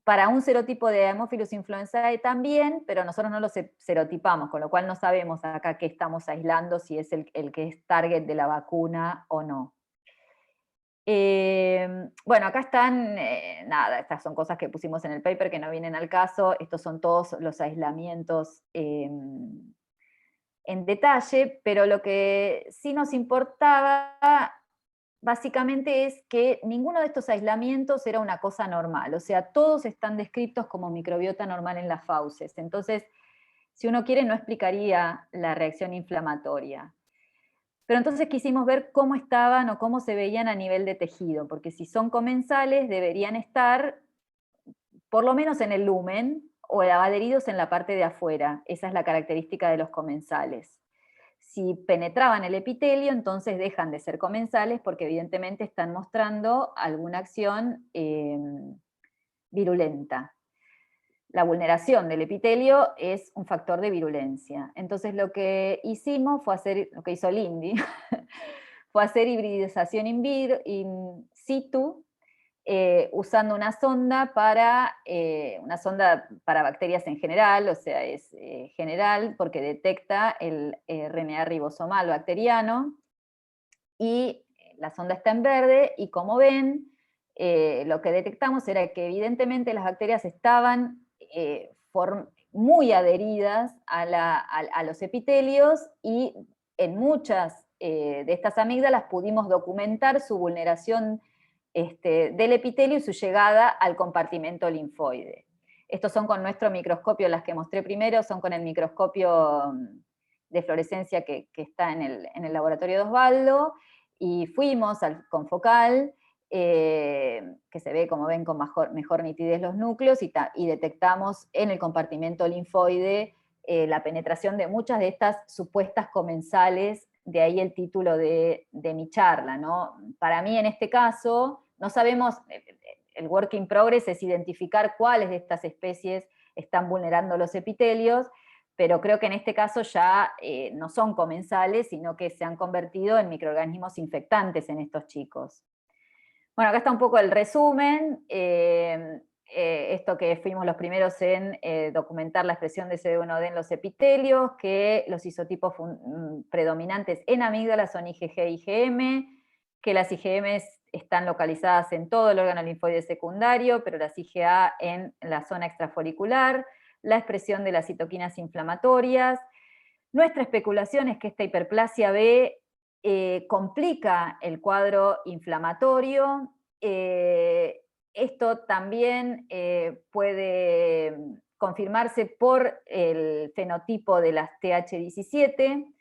Para un serotipo de Haemophilus influenzae también, pero nosotros no lo serotipamos, con lo cual no sabemos acá qué estamos aislando, si es el que es target de la vacuna o no. Bueno, acá están, nada, estas son cosas que pusimos en el paper que no vienen al caso, estos son todos los aislamientos en detalle, pero lo que sí nos importaba básicamente es que ninguno de estos aislamientos era una cosa normal, o sea, todos están descritos como microbiota normal en las fauces, entonces, si uno quiere, no explicaría la reacción inflamatoria. Pero entonces quisimos ver cómo estaban o cómo se veían a nivel de tejido, porque si son comensales deberían estar por lo menos en el lumen o adheridos en la parte de afuera. Esa es la característica de los comensales. Si penetraban el epitelio, entonces dejan de ser comensales porque evidentemente están mostrando alguna acción virulenta. La vulneración del epitelio es un factor de virulencia. Entonces lo que hicimos fue hacer, lo que hizo el INDI, fue hacer hibridización in situ, usando una sonda para bacterias en general, o sea, es general porque detecta el RNA ribosomal bacteriano, y la sonda está en verde, y como ven, lo que detectamos era que evidentemente las bacterias estaban muy adheridas a los epitelios, y en muchas de estas amígdalas pudimos documentar su vulneración del epitelio y su llegada al compartimento linfoide. Estos son con nuestro microscopio, las que mostré primero, son con el microscopio de fluorescencia que está en el laboratorio de Osvaldo, y fuimos al confocal, que se ve, como ven, con mejor nitidez los núcleos, y detectamos en el compartimento linfoide la penetración de muchas de estas supuestas comensales, de ahí el título de mi charla, ¿no? Para mí, en este caso, no sabemos, el work in progress es identificar cuáles de estas especies están vulnerando los epitelios, pero creo que en este caso ya no son comensales, sino que se han convertido en microorganismos infectantes en estos chicos. Bueno, acá está un poco el resumen. Esto que fuimos los primeros en documentar la expresión de CD1D en los epitelios, que los isotipos predominantes en amígdalas son IgG e IgM, que las IgM están localizadas en todo el órgano linfoide secundario, pero las IgA en la zona extrafolicular, la expresión de las citoquinas inflamatorias. Nuestra especulación es que esta hiperplasia B complica el cuadro inflamatorio. Esto también puede confirmarse por el fenotipo de las TH17,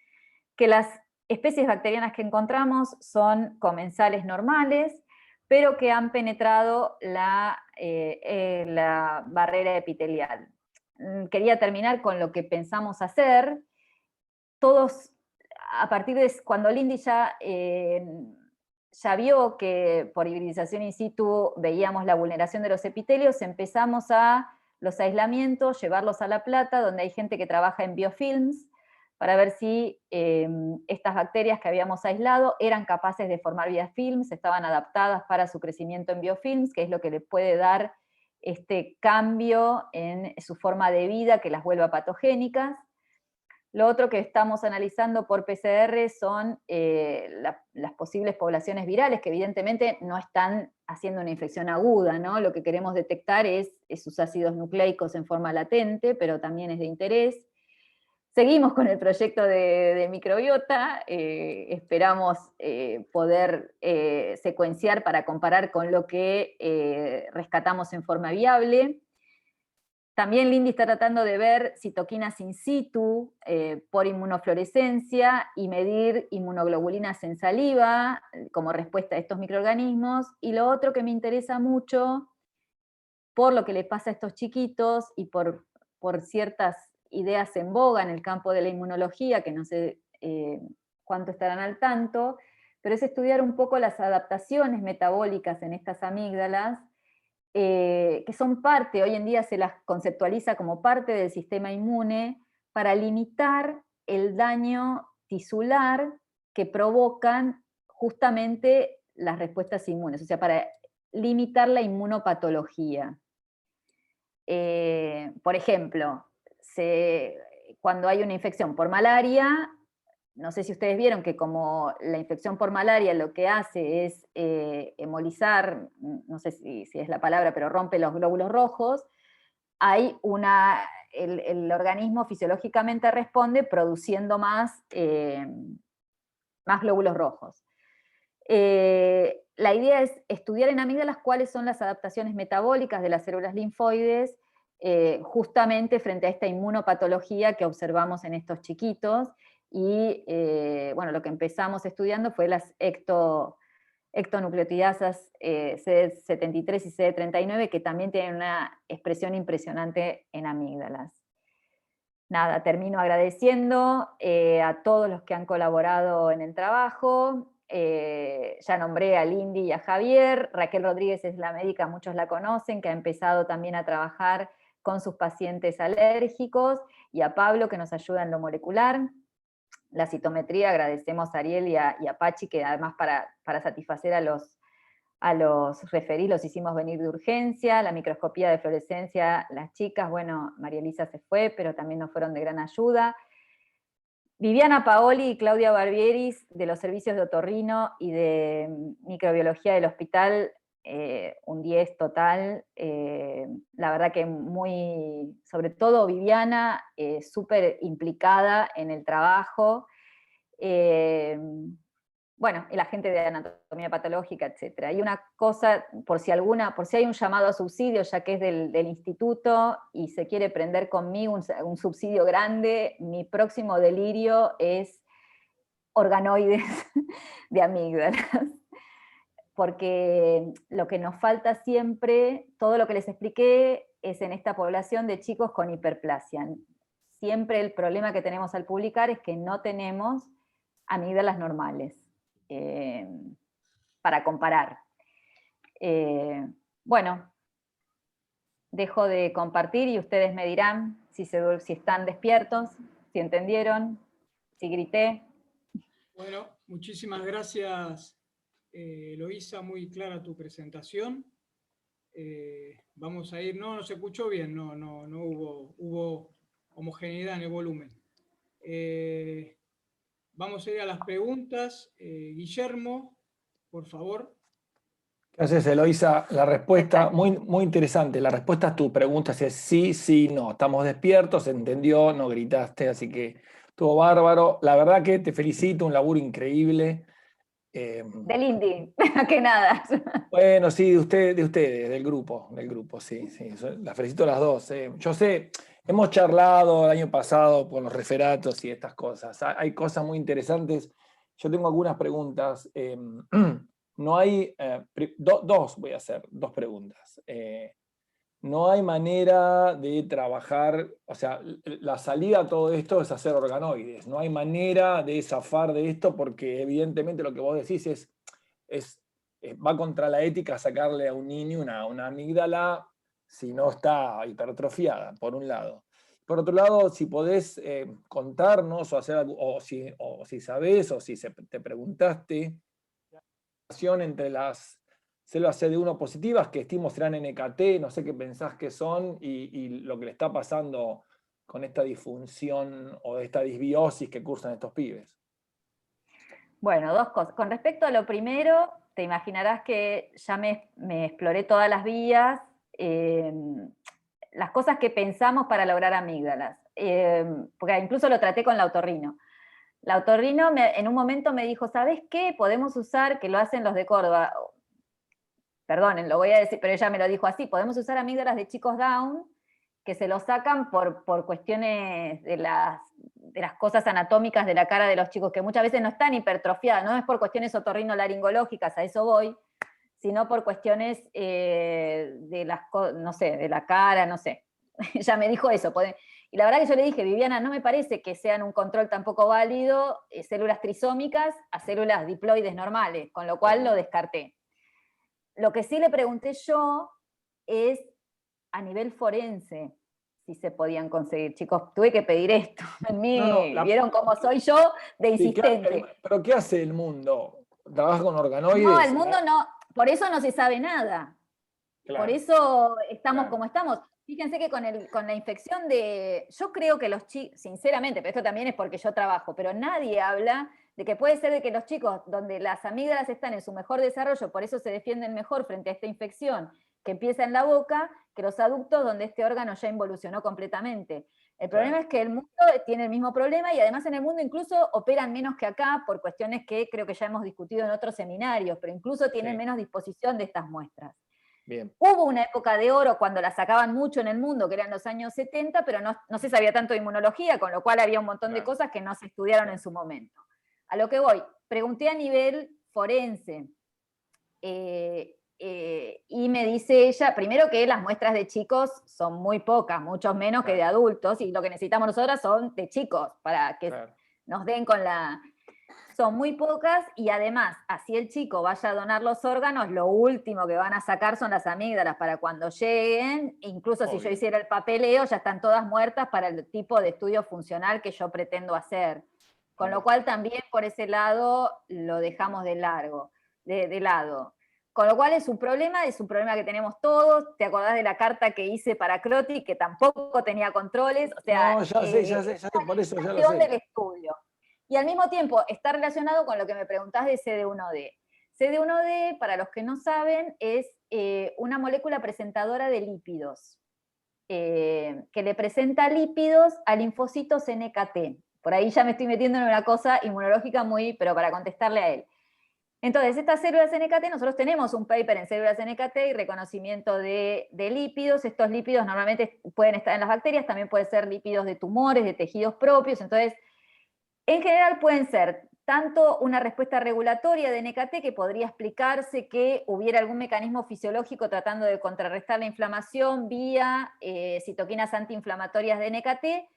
que las especies bacterianas que encontramos son comensales normales, pero que han penetrado la barrera epitelial. Quería terminar con lo que pensamos hacer. Todos, a partir de cuando Lindy ya vio que por hibridización in situ veíamos la vulneración de los epitelios, empezamos a los aislamientos, llevarlos a La Plata, donde hay gente que trabaja en biofilms, para ver si estas bacterias que habíamos aislado eran capaces de formar biofilms, estaban adaptadas para su crecimiento en biofilms, que es lo que le puede dar este cambio en su forma de vida que las vuelva patogénicas. Lo otro que estamos analizando por PCR son las posibles poblaciones virales, que evidentemente no están haciendo una infección aguda, ¿no? Lo que queremos detectar es sus ácidos nucleicos en forma latente, pero también es de interés. Seguimos con el proyecto de microbiota, esperamos poder secuenciar para comparar con lo que rescatamos en forma viable. También Lindy está tratando de ver citoquinas in situ por inmunofluorescencia y medir inmunoglobulinas en saliva como respuesta a estos microorganismos. Y lo otro que me interesa mucho, por lo que le pasa a estos chiquitos y por ciertas ideas en boga en el campo de la inmunología, que no sé cuánto estarán al tanto, pero es estudiar un poco las adaptaciones metabólicas en estas amígdalas, que son parte, hoy en día se las conceptualiza como parte del sistema inmune, para limitar el daño tisular que provocan justamente las respuestas inmunes, o sea, para limitar la inmunopatología. Por ejemplo, cuando hay una infección por malaria, no sé si ustedes vieron que como la infección por malaria lo que hace es hemolizar, no sé si es la palabra, pero rompe los glóbulos rojos, hay el organismo fisiológicamente responde produciendo más glóbulos rojos. La idea es estudiar en amígdalas cuáles son las adaptaciones metabólicas de las células linfoides justamente frente a esta inmunopatología que observamos en estos chiquitos. Y bueno, lo que empezamos estudiando fue las ectonucleotidasas CD73 y CD39, que también tienen una expresión impresionante en amígdalas. Nada, termino agradeciendo a todos los que han colaborado en el trabajo. Ya nombré a Lindy y a Javier. Raquel Rodríguez es la médica, muchos la conocen, que ha empezado también a trabajar con sus pacientes alérgicos, y a Pablo, que nos ayuda en lo molecular. La citometría, agradecemos a Ariel y a Pachi, que además para satisfacer a los referidos los hicimos venir de urgencia. La microscopía de fluorescencia, las chicas, bueno, María Elisa se fue, pero también nos fueron de gran ayuda. Viviana Paoli y Claudia Barbieris, de los servicios de otorrino y de microbiología del hospital, un 10 total. La verdad que sobre todo Viviana, súper implicada en el trabajo. bueno, y la gente de anatomía patológica, etc. Hay una cosa, por si hay un llamado a subsidio, ya que es del instituto, y se quiere prender conmigo un subsidio grande, mi próximo delirio es organoides de amígdalas. Porque lo que nos falta siempre, todo lo que les expliqué, es en esta población de chicos con hiperplasia. Siempre el problema que tenemos al publicar es que no tenemos amígdalas normales para comparar. Bueno, dejo de compartir y ustedes me dirán si están despiertos, si entendieron, si grité. Bueno, muchísimas gracias, Eloísa, muy clara tu presentación. Vamos a ir, no se escuchó bien, no hubo homogeneidad en el volumen. Vamos a ir a las preguntas. Guillermo, por favor. ¿Qué haces, Eloísa? La respuesta, muy interesante. La respuesta a tu pregunta es sí, sí, no. Estamos despiertos, se entendió, no gritaste, así que estuvo bárbaro. La verdad que te felicito, un laburo increíble. Del Indy, que nada. Bueno, sí, de ustedes, del grupo, sí. Las felicito a las dos. Yo sé, hemos charlado el año pasado por los referatos y estas cosas. Hay cosas muy interesantes. Yo tengo algunas preguntas. No hay, voy a hacer dos preguntas. No hay manera de trabajar, o sea, la salida a todo esto es hacer organoides. No hay manera de zafar de esto porque evidentemente lo que vos decís va contra la ética sacarle a un niño una amígdala si no está hipertrofiada, por un lado. Por otro lado, si podés contarnos o si sabés o si te preguntaste la relación entre las células CD1 positivas, que estimo serán NKT, no sé qué pensás que son, y lo que le está pasando con esta disfunción o esta disbiosis que cursan estos pibes. Bueno, dos cosas. Con respecto a lo primero, te imaginarás que ya me exploré todas las vías, las cosas que pensamos para lograr amígdalas, porque incluso lo traté con la otorrino. La otorrino en un momento me dijo, ¿sabes qué? Podemos usar, que lo hacen los de Córdoba, perdonen, lo voy a decir, pero ella me lo dijo así, podemos usar amígdalas de chicos Down, que se lo sacan por cuestiones de las cosas anatómicas de la cara de los chicos, que muchas veces no están hipertrofiadas, no es por cuestiones otorrinolaringológicas, a eso voy, sino por cuestiones de la cara, no sé. Ella me dijo eso. Y la verdad que yo le dije, Viviana, no me parece que sean un control tampoco válido células trisómicas a células diploides normales, con lo cual lo descarté. Lo que sí le pregunté yo es a nivel forense si se podían conseguir. Chicos, tuve que pedir esto. En mí, ¿vieron cómo soy yo de insistente? ¿Pero qué hace el mundo? ¿Trabaja con organoides? No, el mundo no, por eso no se sabe nada. Claro. Por eso estamos como estamos. Fíjense que con la infección yo creo que los chicos, sinceramente, pero esto también es porque yo trabajo, pero nadie habla de que puede ser de que los chicos, donde las amígdalas están en su mejor desarrollo, por eso se defienden mejor frente a esta infección que empieza en la boca, que los adultos donde este órgano ya involucionó completamente. El problema es que el mundo tiene el mismo problema y además en el mundo incluso operan menos que acá por cuestiones que creo que ya hemos discutido en otros seminarios, pero incluso tienen menos disposición de estas muestras. Bien. Hubo una época de oro cuando la sacaban mucho en el mundo, que eran los años 70, pero no se sabía tanto de inmunología, con lo cual había un montón de cosas que no se estudiaron en su momento. A lo que voy, pregunté a nivel forense, y me dice ella, primero que las muestras de chicos son muy pocas, muchos menos que de adultos, y lo que necesitamos nosotras son de chicos, para que nos den con la... Son muy pocas, y además, así el chico vaya a donar los órganos, lo último que van a sacar son las amígdalas para cuando lleguen, incluso si yo hiciera el papeleo, ya están todas muertas para el tipo de estudio funcional que yo pretendo hacer. Con lo cual también por ese lado lo dejamos de lado. Con lo cual es un problema que tenemos todos. ¿Te acordás de la carta que hice para Croti, que tampoco tenía controles? O sea, no, ya sé, por eso ya lo sé. Del estudio. Y al mismo tiempo está relacionado con lo que me preguntás de CD1D. CD1D, para los que no saben, es una molécula presentadora de lípidos, que le presenta lípidos a linfocitos NKT. Por ahí ya me estoy metiendo en una cosa inmunológica pero para contestarle a él. Entonces, estas células NKT, nosotros tenemos un paper en células NKT y reconocimiento de lípidos. Estos lípidos normalmente pueden estar en las bacterias, también pueden ser lípidos de tumores, de tejidos propios. Entonces, en general pueden ser tanto una respuesta regulatoria de NKT, que podría explicarse que hubiera algún mecanismo fisiológico tratando de contrarrestar la inflamación vía citoquinas antiinflamatorias de NKT,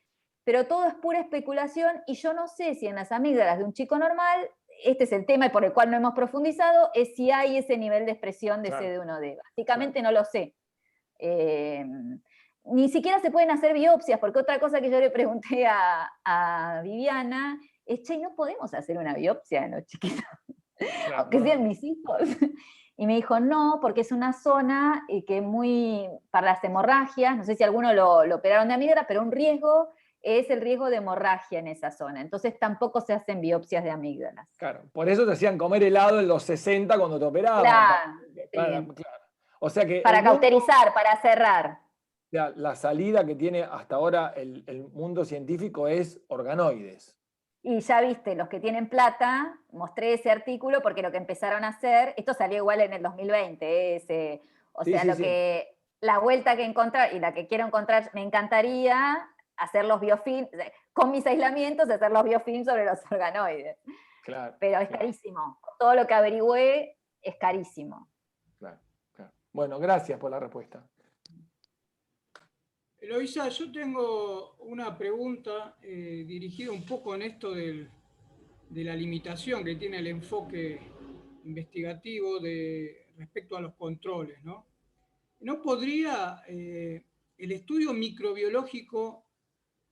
pero todo es pura especulación y yo no sé si en las amígdalas de un chico normal, este es el tema y por el cual no hemos profundizado, es si hay ese nivel de expresión de Claro. CD1D. Básicamente no lo sé. Ni siquiera se pueden hacer biopsias, porque otra cosa que yo le pregunté a Viviana es, che, ¿no podemos hacer una biopsia en los chiquitos? Claro, Aunque no, sean no. mis hijos. Y me dijo, no, porque es una zona que muy, para las hemorragias, no sé si alguno lo operaron de amígdala, pero un riesgo es el riesgo de hemorragia en esa zona. Entonces tampoco se hacen biopsias de amígdalas. Claro, por eso te hacían comer helado en los 60 cuando te operaban. Claro, Claro, sí. claro. O sea que Para el mundo, cauterizar, para cerrar. la salida que tiene hasta ahora el mundo científico es organoides. Y ya viste, los que tienen plata, mostré ese artículo porque lo que empezaron a hacer, esto salió igual en el 2020, o Sí, sea, sí, sí. la vuelta que encontrar y la que quiero encontrar, me encantaría hacer los biofilms, con mis aislamientos, hacer los biofilms sobre los organoides. Claro, Pero es claro, carísimo. Todo lo que averigüé es carísimo. claro, claro. Bueno, gracias por la respuesta. Eloísa, yo tengo una pregunta dirigida un poco en esto de la limitación que tiene el enfoque investigativo respecto a los controles, ¿no? ¿No podría el estudio microbiológico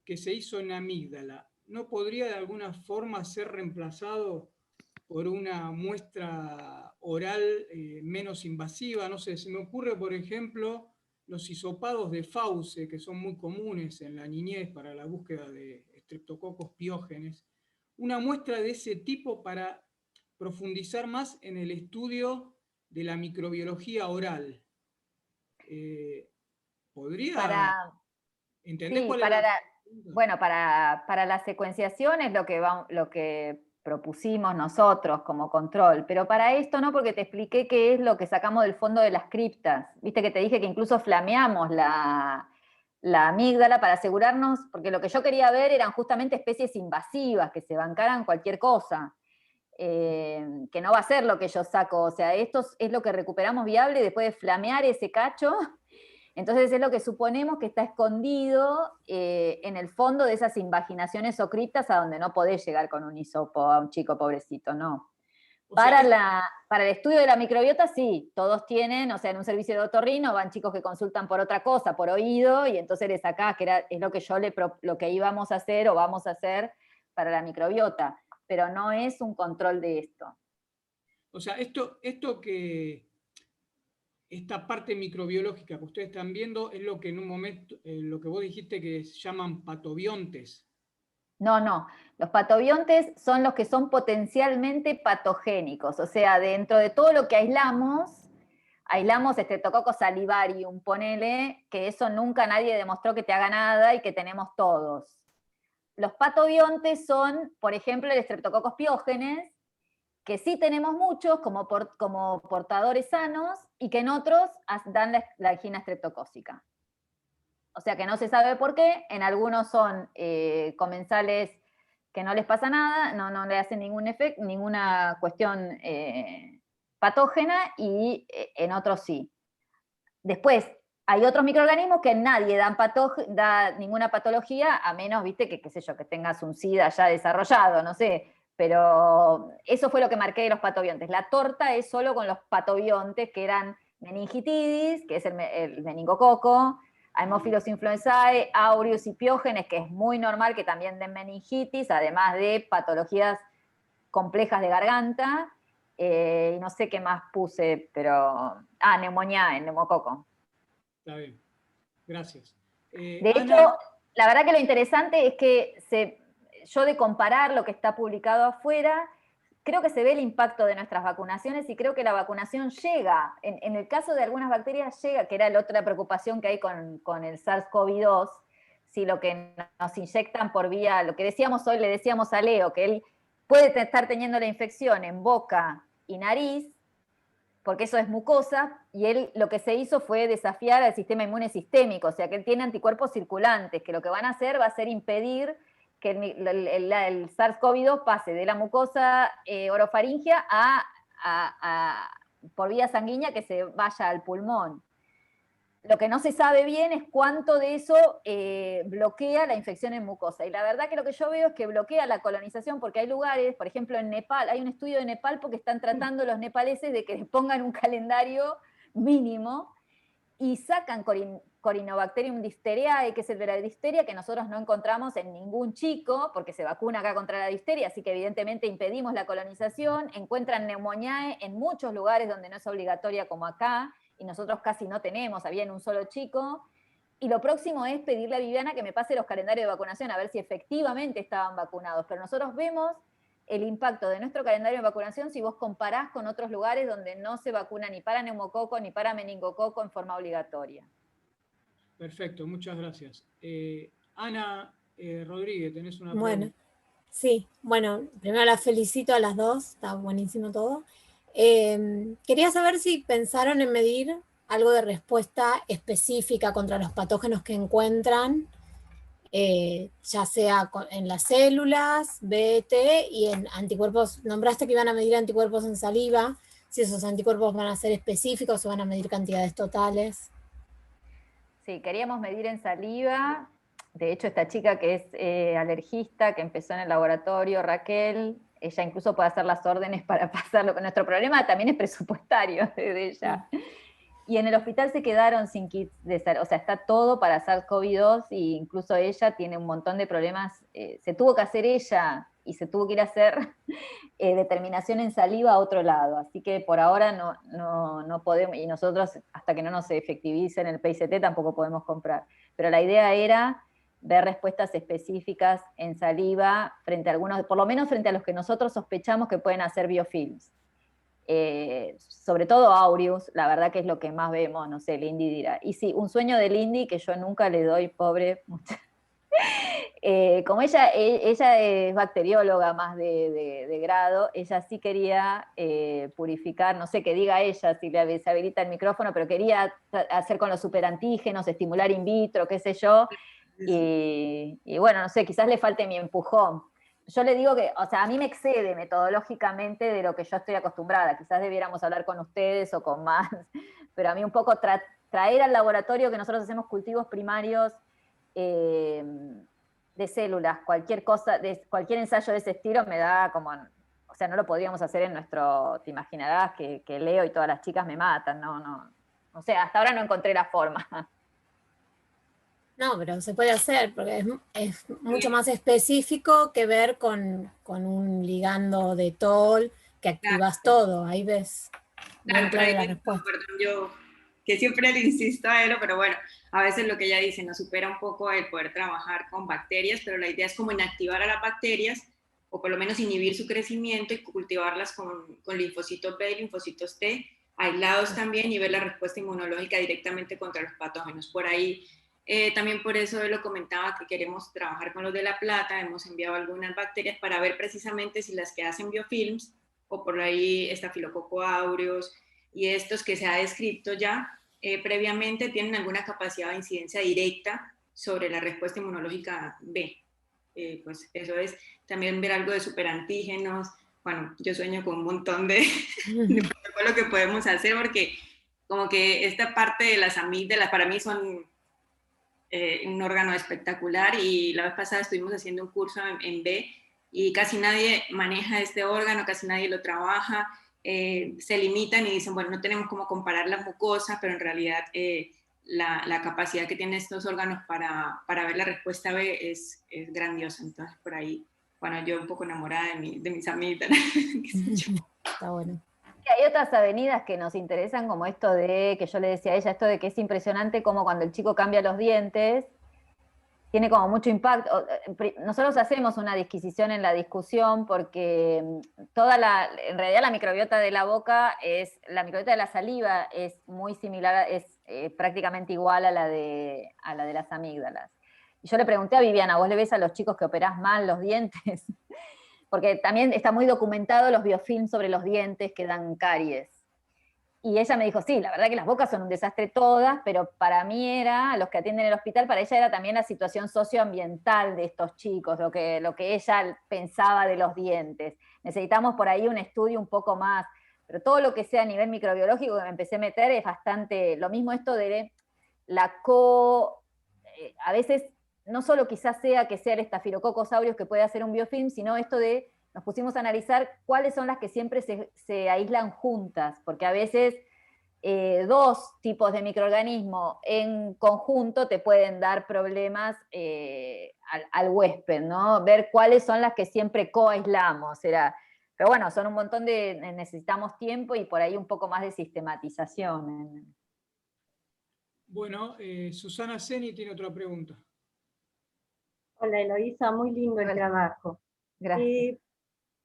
que se hizo en amígdala, no podría de alguna forma ser reemplazado por una muestra oral menos invasiva? No sé, se me ocurre, por ejemplo, los hisopados de Fauce, que son muy comunes en la niñez para la búsqueda de estreptococos piógenes. Una muestra de ese tipo para profundizar más en el estudio de la microbiología oral. ¿Podría? Para, ¿Entendés sí, cuál es para la la, pregunta? bueno, para la secuenciación es lo que propusimos nosotros como control, pero para esto no, porque te expliqué qué es lo que sacamos del fondo de las criptas. Viste que te dije que incluso flameamos la amígdala para asegurarnos, porque lo que yo quería ver eran justamente especies invasivas, que se bancaran cualquier cosa. Que no va a ser lo que yo saco, o sea, esto es lo que recuperamos viable después de flamear ese cacho. Entonces es lo que suponemos que está escondido en el fondo de esas invaginaciones o criptas a donde no podés llegar con un hisopo a un chico pobrecito, no. O sea, Para el estudio de la microbiota, sí, todos tienen, o sea, en un servicio de otorrino van chicos que consultan por otra cosa, por oído, y entonces les sacás, es lo que lo que íbamos a hacer o vamos a hacer para la microbiota, pero no es un control de esto. o sea, esta parte microbiológica que ustedes están viendo es lo que en un momento, lo que vos dijiste que se llaman patobiontes. No. Los patobiontes son los que son potencialmente patogénicos. O sea, dentro de todo lo que aislamos Streptococcus salivarium, ponele, que eso nunca nadie demostró que te haga nada y que tenemos todos. Los patobiontes son, por ejemplo, el Streptococcus piógenes, que sí tenemos muchos como portadores sanos y que en otros dan la angina streptocócica. O sea que no se sabe por qué, en algunos son comensales que no les pasa nada, no le hacen ningún efecto, ninguna cuestión patógena, y en otros sí. Después, hay otros microorganismos que nadie da ninguna patología, a menos, viste, qué sé yo, que tengas un SIDA ya desarrollado, no sé, pero eso fue lo que marqué de los patobiontes. La torta es solo con los patobiontes, que eran meningitidis, que es el meningococo, Haemophilus influenzae, aureus y piógenes, que es muy normal que también den meningitis, además de patologías complejas de garganta, y no sé qué más puse, pero... neumonía, el neumococo. Está bien, gracias. De hecho, Ana, la verdad que lo interesante es que yo de comparar lo que está publicado afuera, creo que se ve el impacto de nuestras vacunaciones y creo que la vacunación llega. En el caso de algunas bacterias llega, que era la otra preocupación que hay con el SARS-CoV-2, si lo que nos inyectan por vía, lo que decíamos hoy, le decíamos a Leo, que él puede estar teniendo la infección en boca y nariz, porque eso es mucosa, y él lo que se hizo fue desafiar al sistema inmune sistémico, o sea que él tiene anticuerpos circulantes, que lo que van a hacer va a ser impedir que el SARS-CoV-2 pase de la mucosa orofaringea por vía sanguínea que se vaya al pulmón. Lo que no se sabe bien es cuánto de eso bloquea la infección en mucosa. Y la verdad que lo que yo veo es que bloquea la colonización, porque hay lugares, por ejemplo en Nepal, hay un estudio de Nepal porque están tratando los nepaleses de que les pongan un calendario mínimo y sacan Corynebacterium difteriae, que es el de la difteria, que nosotros no encontramos en ningún chico, porque se vacuna acá contra la difteria, así que evidentemente impedimos la colonización. Encuentran Pneumoniae en muchos lugares donde no es obligatoria como acá, y nosotros casi no tenemos, había en un solo chico. Y lo próximo es pedirle a Viviana que me pase los calendarios de vacunación, a ver si efectivamente estaban vacunados. Pero nosotros vemos el impacto de nuestro calendario de vacunación si vos comparás con otros lugares donde no se vacuna ni para neumococo ni para meningococo en forma obligatoria. Perfecto, muchas gracias. Ana Rodríguez, tenés una pregunta. Bueno, sí, bueno, primero las felicito a las dos, está buenísimo todo. Quería saber si pensaron en medir algo de respuesta específica contra los patógenos que encuentran, ya sea en las células, BET y en anticuerpos. Nombraste que iban a medir anticuerpos en saliva, si esos anticuerpos van a ser específicos o van a medir cantidades totales. Sí, queríamos medir en saliva. De hecho, esta chica que es alergista, que empezó en el laboratorio, Raquel, ella incluso puede hacer las órdenes para pasarlo. Nuestro problema también es presupuestario de ella. Y en el hospital se quedaron sin kits de saliva, o sea, está todo para SARS-CoV-2 e incluso ella tiene un montón de problemas. Se tuvo que hacer ella y se tuvo que ir a hacer determinación en saliva a otro lado. Así que por ahora no podemos, y nosotros hasta que no nos efectivicen el PICT tampoco podemos comprar. Pero la idea era ver respuestas específicas en saliva frente a algunos, por lo menos frente a los que nosotros sospechamos que pueden hacer biofilms. Sobre todo Aureus, la verdad que es lo que más vemos, no sé, Lindy dirá. Y sí, un sueño de Lindy que yo nunca le doy, pobre, como ella es bacterióloga más de grado, ella sí quería purificar, no sé qué diga ella, si se habilita el micrófono, pero quería hacer con los superantígenos, estimular in vitro, qué sé yo, y bueno, no sé, quizás le falte mi empujón. Yo le digo que, o sea, a mí me excede metodológicamente de lo que yo estoy acostumbrada, quizás debiéramos hablar con ustedes o con más, pero a mí un poco traer al laboratorio que nosotros hacemos cultivos primarios de células, cualquier cosa, cualquier ensayo de ese estilo me da como, o sea, no lo podríamos hacer en nuestro, te imaginarás que Leo y todas las chicas me matan, no, o sea, hasta ahora no encontré la forma. No, pero se puede hacer, porque es mucho más específico que ver con un ligando de TOL, que activas todo, ahí ves. Claro, pero ahí la respuesta. perdón, yo que siempre le insisto a él, pero bueno, a veces lo que ella dice nos supera un poco el poder trabajar con bacterias, pero la idea es como inactivar a las bacterias, o por lo menos inhibir su crecimiento y cultivarlas con linfocitos B y linfocitos T, aislados también, y ver la respuesta inmunológica directamente contra los patógenos. Por ahí, también por eso él lo comentaba, que queremos trabajar con los de La Plata, hemos enviado algunas bacterias para ver precisamente si las que hacen biofilms, o por ahí Staphylococcus aureus, y estos que se ha descrito ya previamente tienen alguna capacidad de incidencia directa sobre la respuesta inmunológica B. Pues eso es también ver algo de superantígenos. Bueno, yo sueño con un montón de protocolo que podemos hacer, porque como que esta parte de las amígdalas para mí son un órgano espectacular, y la vez pasada estuvimos haciendo un curso en B y casi nadie maneja este órgano, casi nadie lo trabaja. Se limitan y dicen, bueno, no tenemos cómo comparar las mucosas, pero en realidad la capacidad que tienen estos órganos para ver la respuesta B es grandiosa. Entonces, por ahí, bueno, yo un poco enamorada de mis amígdalas. Está bueno. Hay otras avenidas que nos interesan, como esto de, que yo le decía a ella, esto de que es impresionante como cuando el chico cambia los dientes, tiene como mucho impacto. Nosotros hacemos una disquisición en la discusión porque en realidad la microbiota de la boca la microbiota de la saliva es muy similar, es prácticamente igual a la de las amígdalas. Y yo le pregunté a Viviana, ¿vos le ves a los chicos que operás mal los dientes? porque también está muy documentado los biofilms sobre los dientes que dan caries. Y ella me dijo, sí, la verdad que las bocas son un desastre todas, pero para mí era, a los que atienden en el hospital, para ella era también la situación socioambiental de estos chicos, lo que ella pensaba de los dientes. Necesitamos por ahí un estudio un poco más, pero todo lo que sea a nivel microbiológico que me empecé a meter es bastante, lo mismo esto de la a veces no solo quizás sea que sea el Staphylococcus aureus que puede hacer un biofilm, sino esto de, nos pusimos a analizar cuáles son las que siempre se aíslan juntas, porque a veces dos tipos de microorganismo en conjunto te pueden dar problemas al huésped, ¿no? Ver cuáles son las que siempre coaislamos. Pero bueno, son un montón necesitamos tiempo y por ahí un poco más de sistematización. Bueno, Susana Seni tiene otra pregunta. Hola Eloísa, muy lindo el trabajo. Gracias.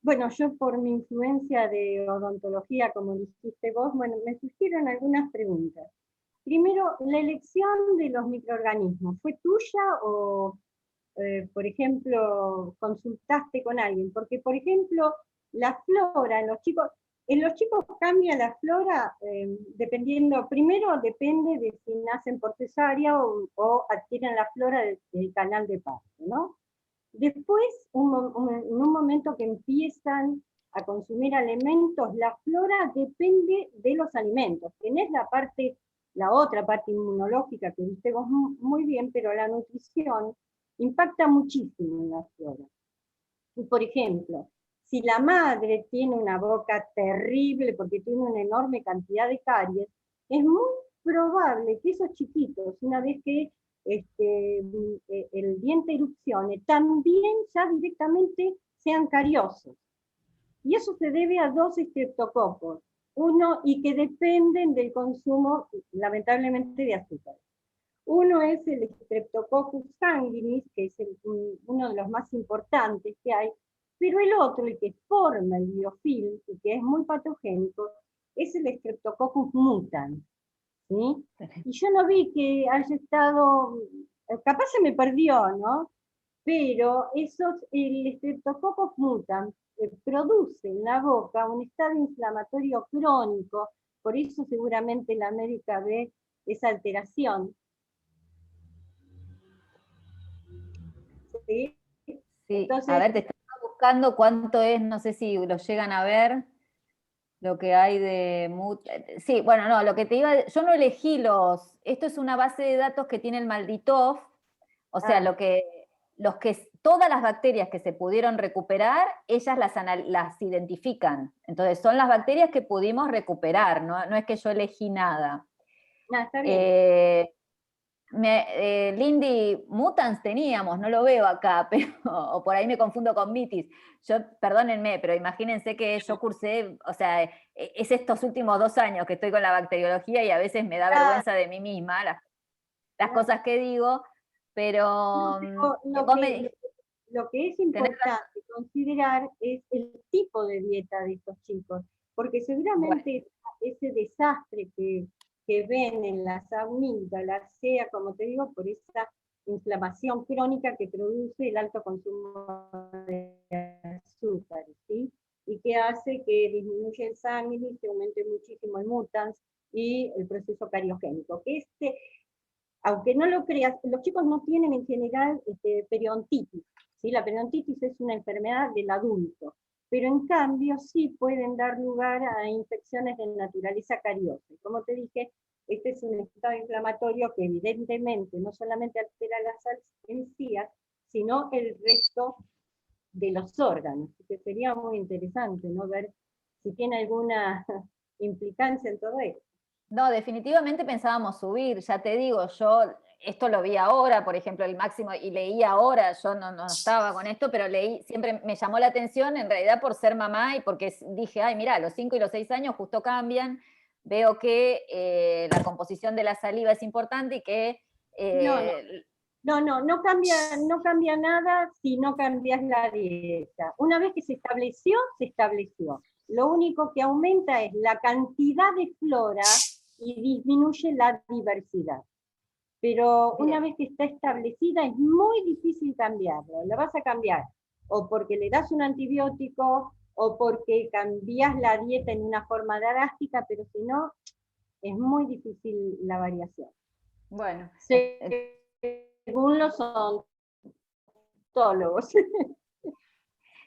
Bueno, yo por mi influencia de odontología, como dijiste vos, bueno, me surgieron algunas preguntas. Primero, la elección de los microorganismos, ¿fue tuya o, por ejemplo, consultaste con alguien? Porque, por ejemplo, la flora en los chicos cambia la flora dependiendo, primero depende de si nacen por cesárea o adquieren la flora del canal de parto, ¿no? Después, en un momento que empiezan a consumir alimentos, la flora depende de los alimentos. Tenés la otra parte inmunológica que viste vos muy bien, pero la nutrición impacta muchísimo en la flora. Y por ejemplo, si la madre tiene una boca terrible porque tiene una enorme cantidad de caries, es muy probable que esos chiquitos, una vez que el diente erupcione, también ya directamente sean cariosos. Y eso se debe a dos estreptococos, y que dependen del consumo, lamentablemente, de azúcar. Uno es el Streptococcus sanguinis, que es uno de los más importantes que hay, pero el otro, el que forma el biofilm, y que es muy patogénico, es el Streptococcus mutans. ¿Sí? Y yo no vi que haya estado, capaz se me perdió, ¿no? Pero el Streptococcus mutans produce en la boca un estado inflamatorio crónico, por eso seguramente la médica ve esa alteración. ¿Sí? Sí, Entonces, a ver, te estaba buscando cuánto es, no sé si lo llegan a ver. Lo que hay de... Sí, bueno, no, lo que te iba... Yo no elegí esto es una base de datos que tiene el Malditoff, o sea, todas las bacterias que se pudieron recuperar, ellas las identifican. Entonces, son las bacterias que pudimos recuperar, no es que yo elegí nada. No, está bien. Lindy Mutans teníamos, no lo veo acá, pero, o por ahí me confundo con mitis. Yo, perdónenme, pero imagínense que yo cursé, o sea, es estos últimos 2 años que estoy con la bacteriología y a veces me da vergüenza de mí misma las cosas que digo, pero lo que es importante considerar es el tipo de dieta de estos chicos, porque seguramente ese desastre que ven en las amígdalas sea, como te digo, por esa inflamación crónica que produce el alto consumo de azúcar, ¿sí? Y que hace que disminuya el sangre y se aumente muchísimo el mutans y el proceso cariogénico. Aunque no lo creas, los chicos no tienen en general periodontitis, ¿sí? La periodontitis es una enfermedad del adulto, pero en cambio sí pueden dar lugar a infecciones de naturaleza cariosa. Como te dije, este es un estado inflamatorio que evidentemente no solamente altera las encías, sino el resto de los órganos. Así que sería muy interesante, ¿no? Ver si tiene alguna implicancia en todo esto. No, definitivamente pensábamos subir, ya te digo, yo esto lo vi ahora, por ejemplo, el máximo, y leí ahora, yo no estaba con esto, pero leí, siempre me llamó la atención en realidad por ser mamá y porque dije, ay, mira, los 5 y los 6 años justo cambian, veo que la composición de la saliva es importante y que... No cambia nada si no cambias la dieta. Una vez que se estableció, se estableció. Lo único que aumenta es la cantidad de flora y disminuye la diversidad. Pero una vez que está establecida es muy difícil cambiarla. La vas a cambiar o porque le das un antibiótico, o porque cambias la dieta en una forma drástica, pero si no, es muy difícil la variación. Bueno. Según los odontólogos.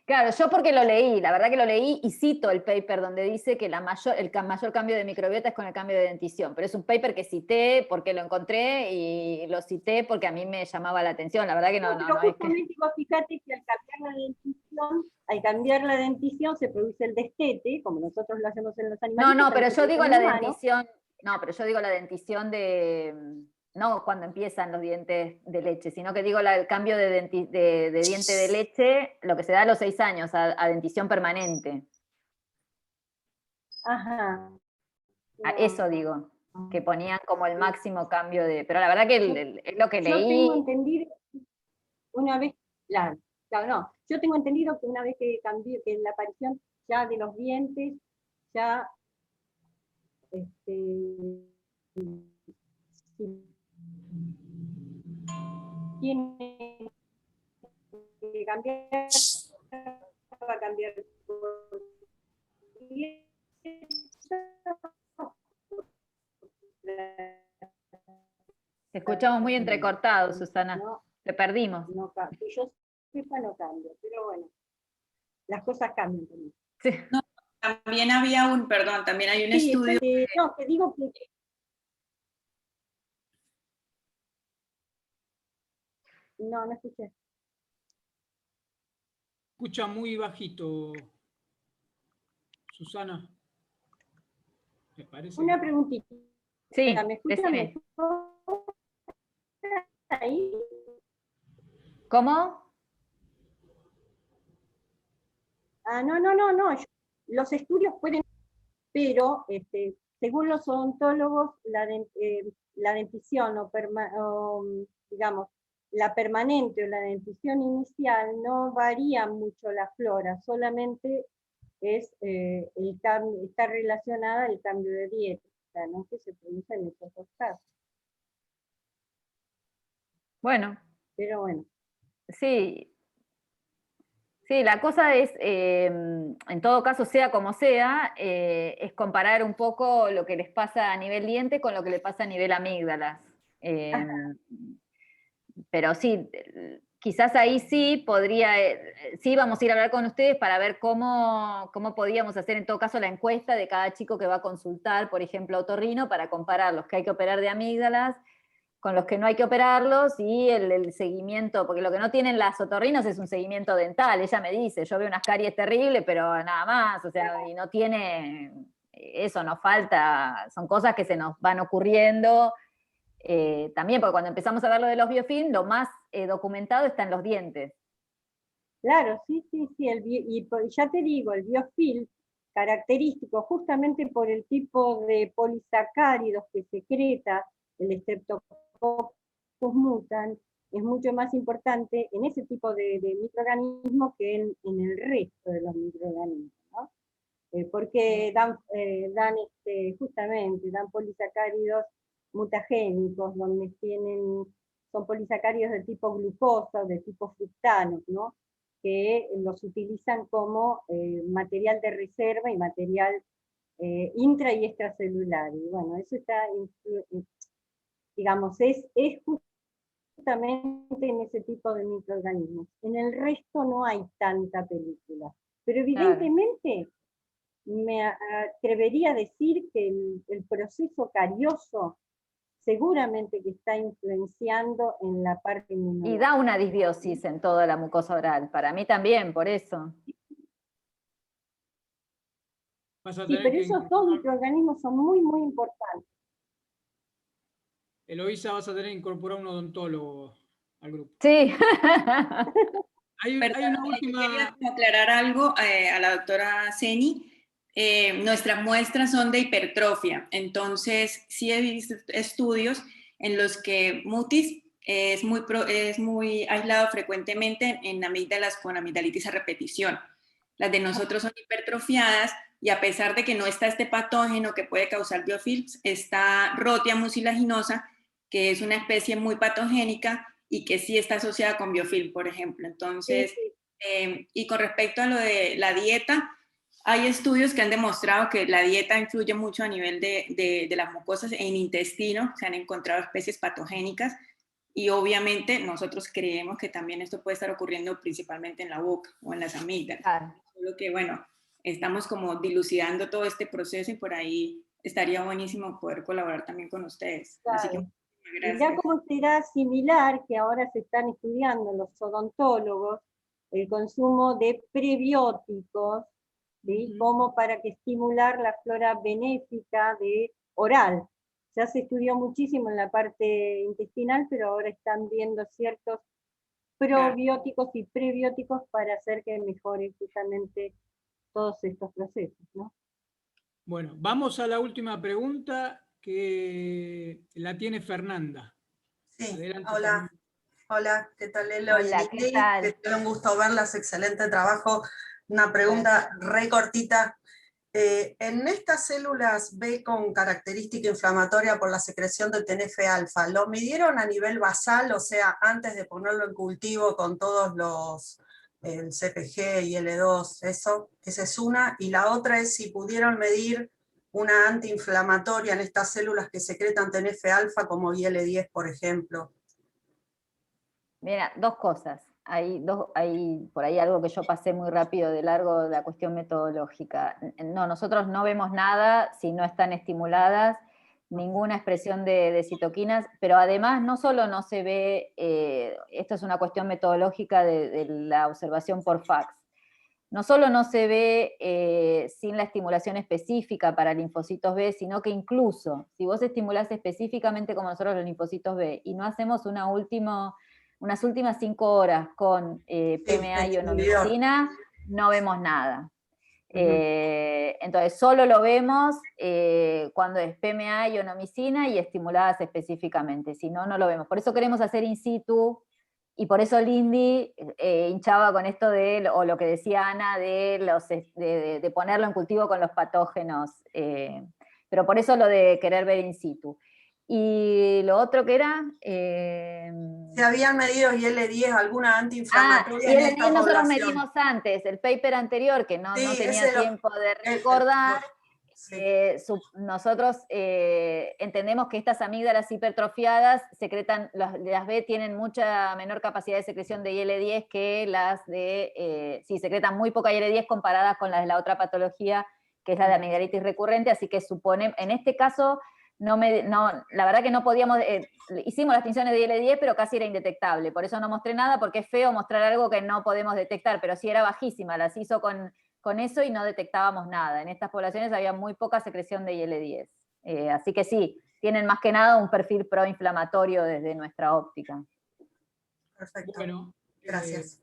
Claro, yo porque lo leí, la verdad que lo leí y cito el paper donde dice que el mayor cambio de microbiota es con el cambio de dentición, pero es un paper que cité porque lo encontré y lo cité porque a mí me llamaba la atención, la verdad que no Pero es que... justamente vos fíjate que al cambiar la dentición se produce el destete, como nosotros lo hacemos en los animales. No, pero yo digo la dentición, no, pero yo digo la dentición de... No cuando empiezan los dientes de leche, sino que digo el cambio de diente de leche, lo que se da a los 6 años, a dentición permanente. Ajá. No. Eso digo, que ponían como el máximo cambio de... Pero la verdad que es lo que leí... Yo tengo entendido, una vez, claro, no, yo tengo entendido que una vez que cambió, que la aparición ya de los dientes, ya tiene que cambiar, va a cambiar. Te escuchamos muy entrecortado, Susana. No, te perdimos. No, que yo sepa no cambia, pero bueno, las cosas cambian también. Sí. No, también había también hay un estudio. No, te digo que... No escuché. Escucha muy bajito, Susana. ¿Te parece? Una preguntita. Sí, ¿Me escuchan mejor ahí? ¿Cómo? No. Los estudios pueden, pero según los odontólogos, la dentición o digamos, la permanente o la dentición inicial no varía mucho la flora, solamente es está relacionada al cambio de dieta, ¿no? Que se produce en esos dos casos. Bueno. Pero bueno. Sí. Sí, la cosa es, en todo caso, sea como sea, es comparar un poco lo que les pasa a nivel diente con lo que les pasa a nivel amígdalas. Pero sí, quizás ahí sí podría, sí vamos a ir a hablar con ustedes para ver cómo podíamos hacer en todo caso la encuesta de cada chico que va a consultar, por ejemplo, otorrino, para comparar los que hay que operar de amígdalas con los que no hay que operarlos y el seguimiento, porque lo que no tienen las otorrinos es un seguimiento dental. Ella me dice, yo veo unas caries terribles, pero nada más, o sea, y no tiene, eso nos falta, son cosas que se nos van ocurriendo. También, porque cuando empezamos a ver lo de los biofilm, lo más documentado está en los dientes. Claro, sí, y ya te digo, el biofilm, característico justamente por el tipo de polisacáridos que secreta el Streptococcus mutans, es mucho más importante en ese tipo de microorganismos que en el resto de los microorganismos, ¿no? Porque justamente dan polisacáridos mutagénicos, donde son polisacáridos de tipo glucosa, de tipo fructano, ¿no? Que los utilizan como material de reserva y material intra y extracelular. Y bueno, eso está, digamos, es justamente en ese tipo de microorganismos. En el resto no hay tanta película. Pero evidentemente me atrevería a decir que el proceso carioso seguramente que está influenciando en la parte inmunológica. Y da una disbiosis en toda la mucosa oral, para mí también, por eso. Sí, pero esos dos microorganismos son muy, muy importantes. Eloísa, vas a tener que incorporar un odontólogo al grupo. Sí. hay una última... Quería aclarar algo a la doctora Seni. Nuestras muestras son de hipertrofia, entonces sí he visto estudios en los que mutis es muy aislado frecuentemente en amígdalas con amigdalitis a repetición. Las de nosotros son hipertrofiadas y a pesar de que no está este patógeno que puede causar biofilms, está Rhotia mucilaginosa, que es una especie muy patogénica y que sí está asociada con biofilm, por ejemplo. Entonces, Y con respecto a lo de la dieta, hay estudios que han demostrado que la dieta influye mucho a nivel de las mucosas en intestino, se han encontrado especies patogénicas y obviamente nosotros creemos que también esto puede estar ocurriendo principalmente en la boca o en las amígdalas. Claro. Solo que bueno, estamos como dilucidando todo este proceso y por ahí estaría buenísimo poder colaborar también con ustedes. Claro. Así que Mirá gracias. cómo será similar, que ahora se están estudiando los odontólogos, el consumo de prebióticos, ¿sí? Como para que estimular la flora benéfica de oral. Ya se estudió muchísimo en la parte intestinal, pero ahora están viendo ciertos probióticos y prebióticos para hacer que mejore justamente todos estos procesos, ¿no? Bueno, vamos a la última pregunta que la tiene Fernanda. Sí, Adelante, hola. Fernanda. Hola, ¿qué tal Lelo y Hola, ¿qué Lili? tal? Un gusto verlas, excelente trabajo. Una pregunta re cortita. En estas células B con característica inflamatoria por la secreción de TNF-alfa, ¿lo midieron a nivel basal, o sea, antes de ponerlo en cultivo con todos los, el CPG y L2, eso? Esa es una. Y la otra es si pudieron medir una antiinflamatoria en estas células que secretan TNF-alfa como IL-10, por ejemplo. Mira, dos cosas. Hay por ahí algo que yo pasé muy rápido de largo de la cuestión metodológica. No, nosotros no vemos nada si no están estimuladas, ninguna expresión de citoquinas, pero además no solo no se ve, esto es una cuestión metodológica de la observación por fax, no solo no se ve sin la estimulación específica para linfocitos B, sino que incluso si vos estimulás específicamente como nosotros los linfocitos B y no hacemos unas últimas 5 horas con PMA y ionomicina, no vemos nada. Entonces solo lo vemos cuando es PMA, ionomicina y estimuladas específicamente, si no, no lo vemos. Por eso queremos hacer in situ, y por eso Lindy hinchaba con esto de, o lo que decía Ana, de ponerlo en cultivo con los patógenos, pero por eso lo de querer ver in situ. Y lo otro que era... ¿Se habían medido IL-10, alguna antiinflamatoria en IL-10 esta nosotros población? medimos antes, el paper anterior, que no tenía tiempo de recordar. Sí. Nosotros entendemos que estas amígdalas hipertrofiadas secretan, las B tienen mucha menor capacidad de secreción de IL-10 que las de, sí, secretan muy poca IL-10 comparadas con las de la otra patología, que es la de amigdalitis recurrente, así que supone, en este caso, la verdad que no podíamos, hicimos las tinciones de IL-10, pero casi era indetectable, por eso no mostré nada, porque es feo mostrar algo que no podemos detectar, pero sí era bajísima, las hizo con eso y no detectábamos nada. En estas poblaciones había muy poca secreción de IL-10. Así que sí, tienen más que nada un perfil proinflamatorio desde nuestra óptica. Perfecto. Bueno, gracias.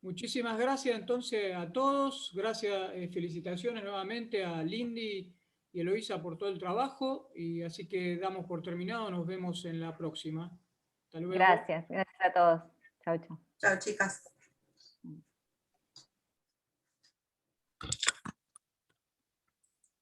Muchísimas gracias entonces a todos. Gracias, felicitaciones nuevamente a Lindy y Eloísa por todo el trabajo. Y así que damos por terminado. Nos vemos en la próxima. Hasta luego. Gracias a todos. Chau, chau. Chao, chicas.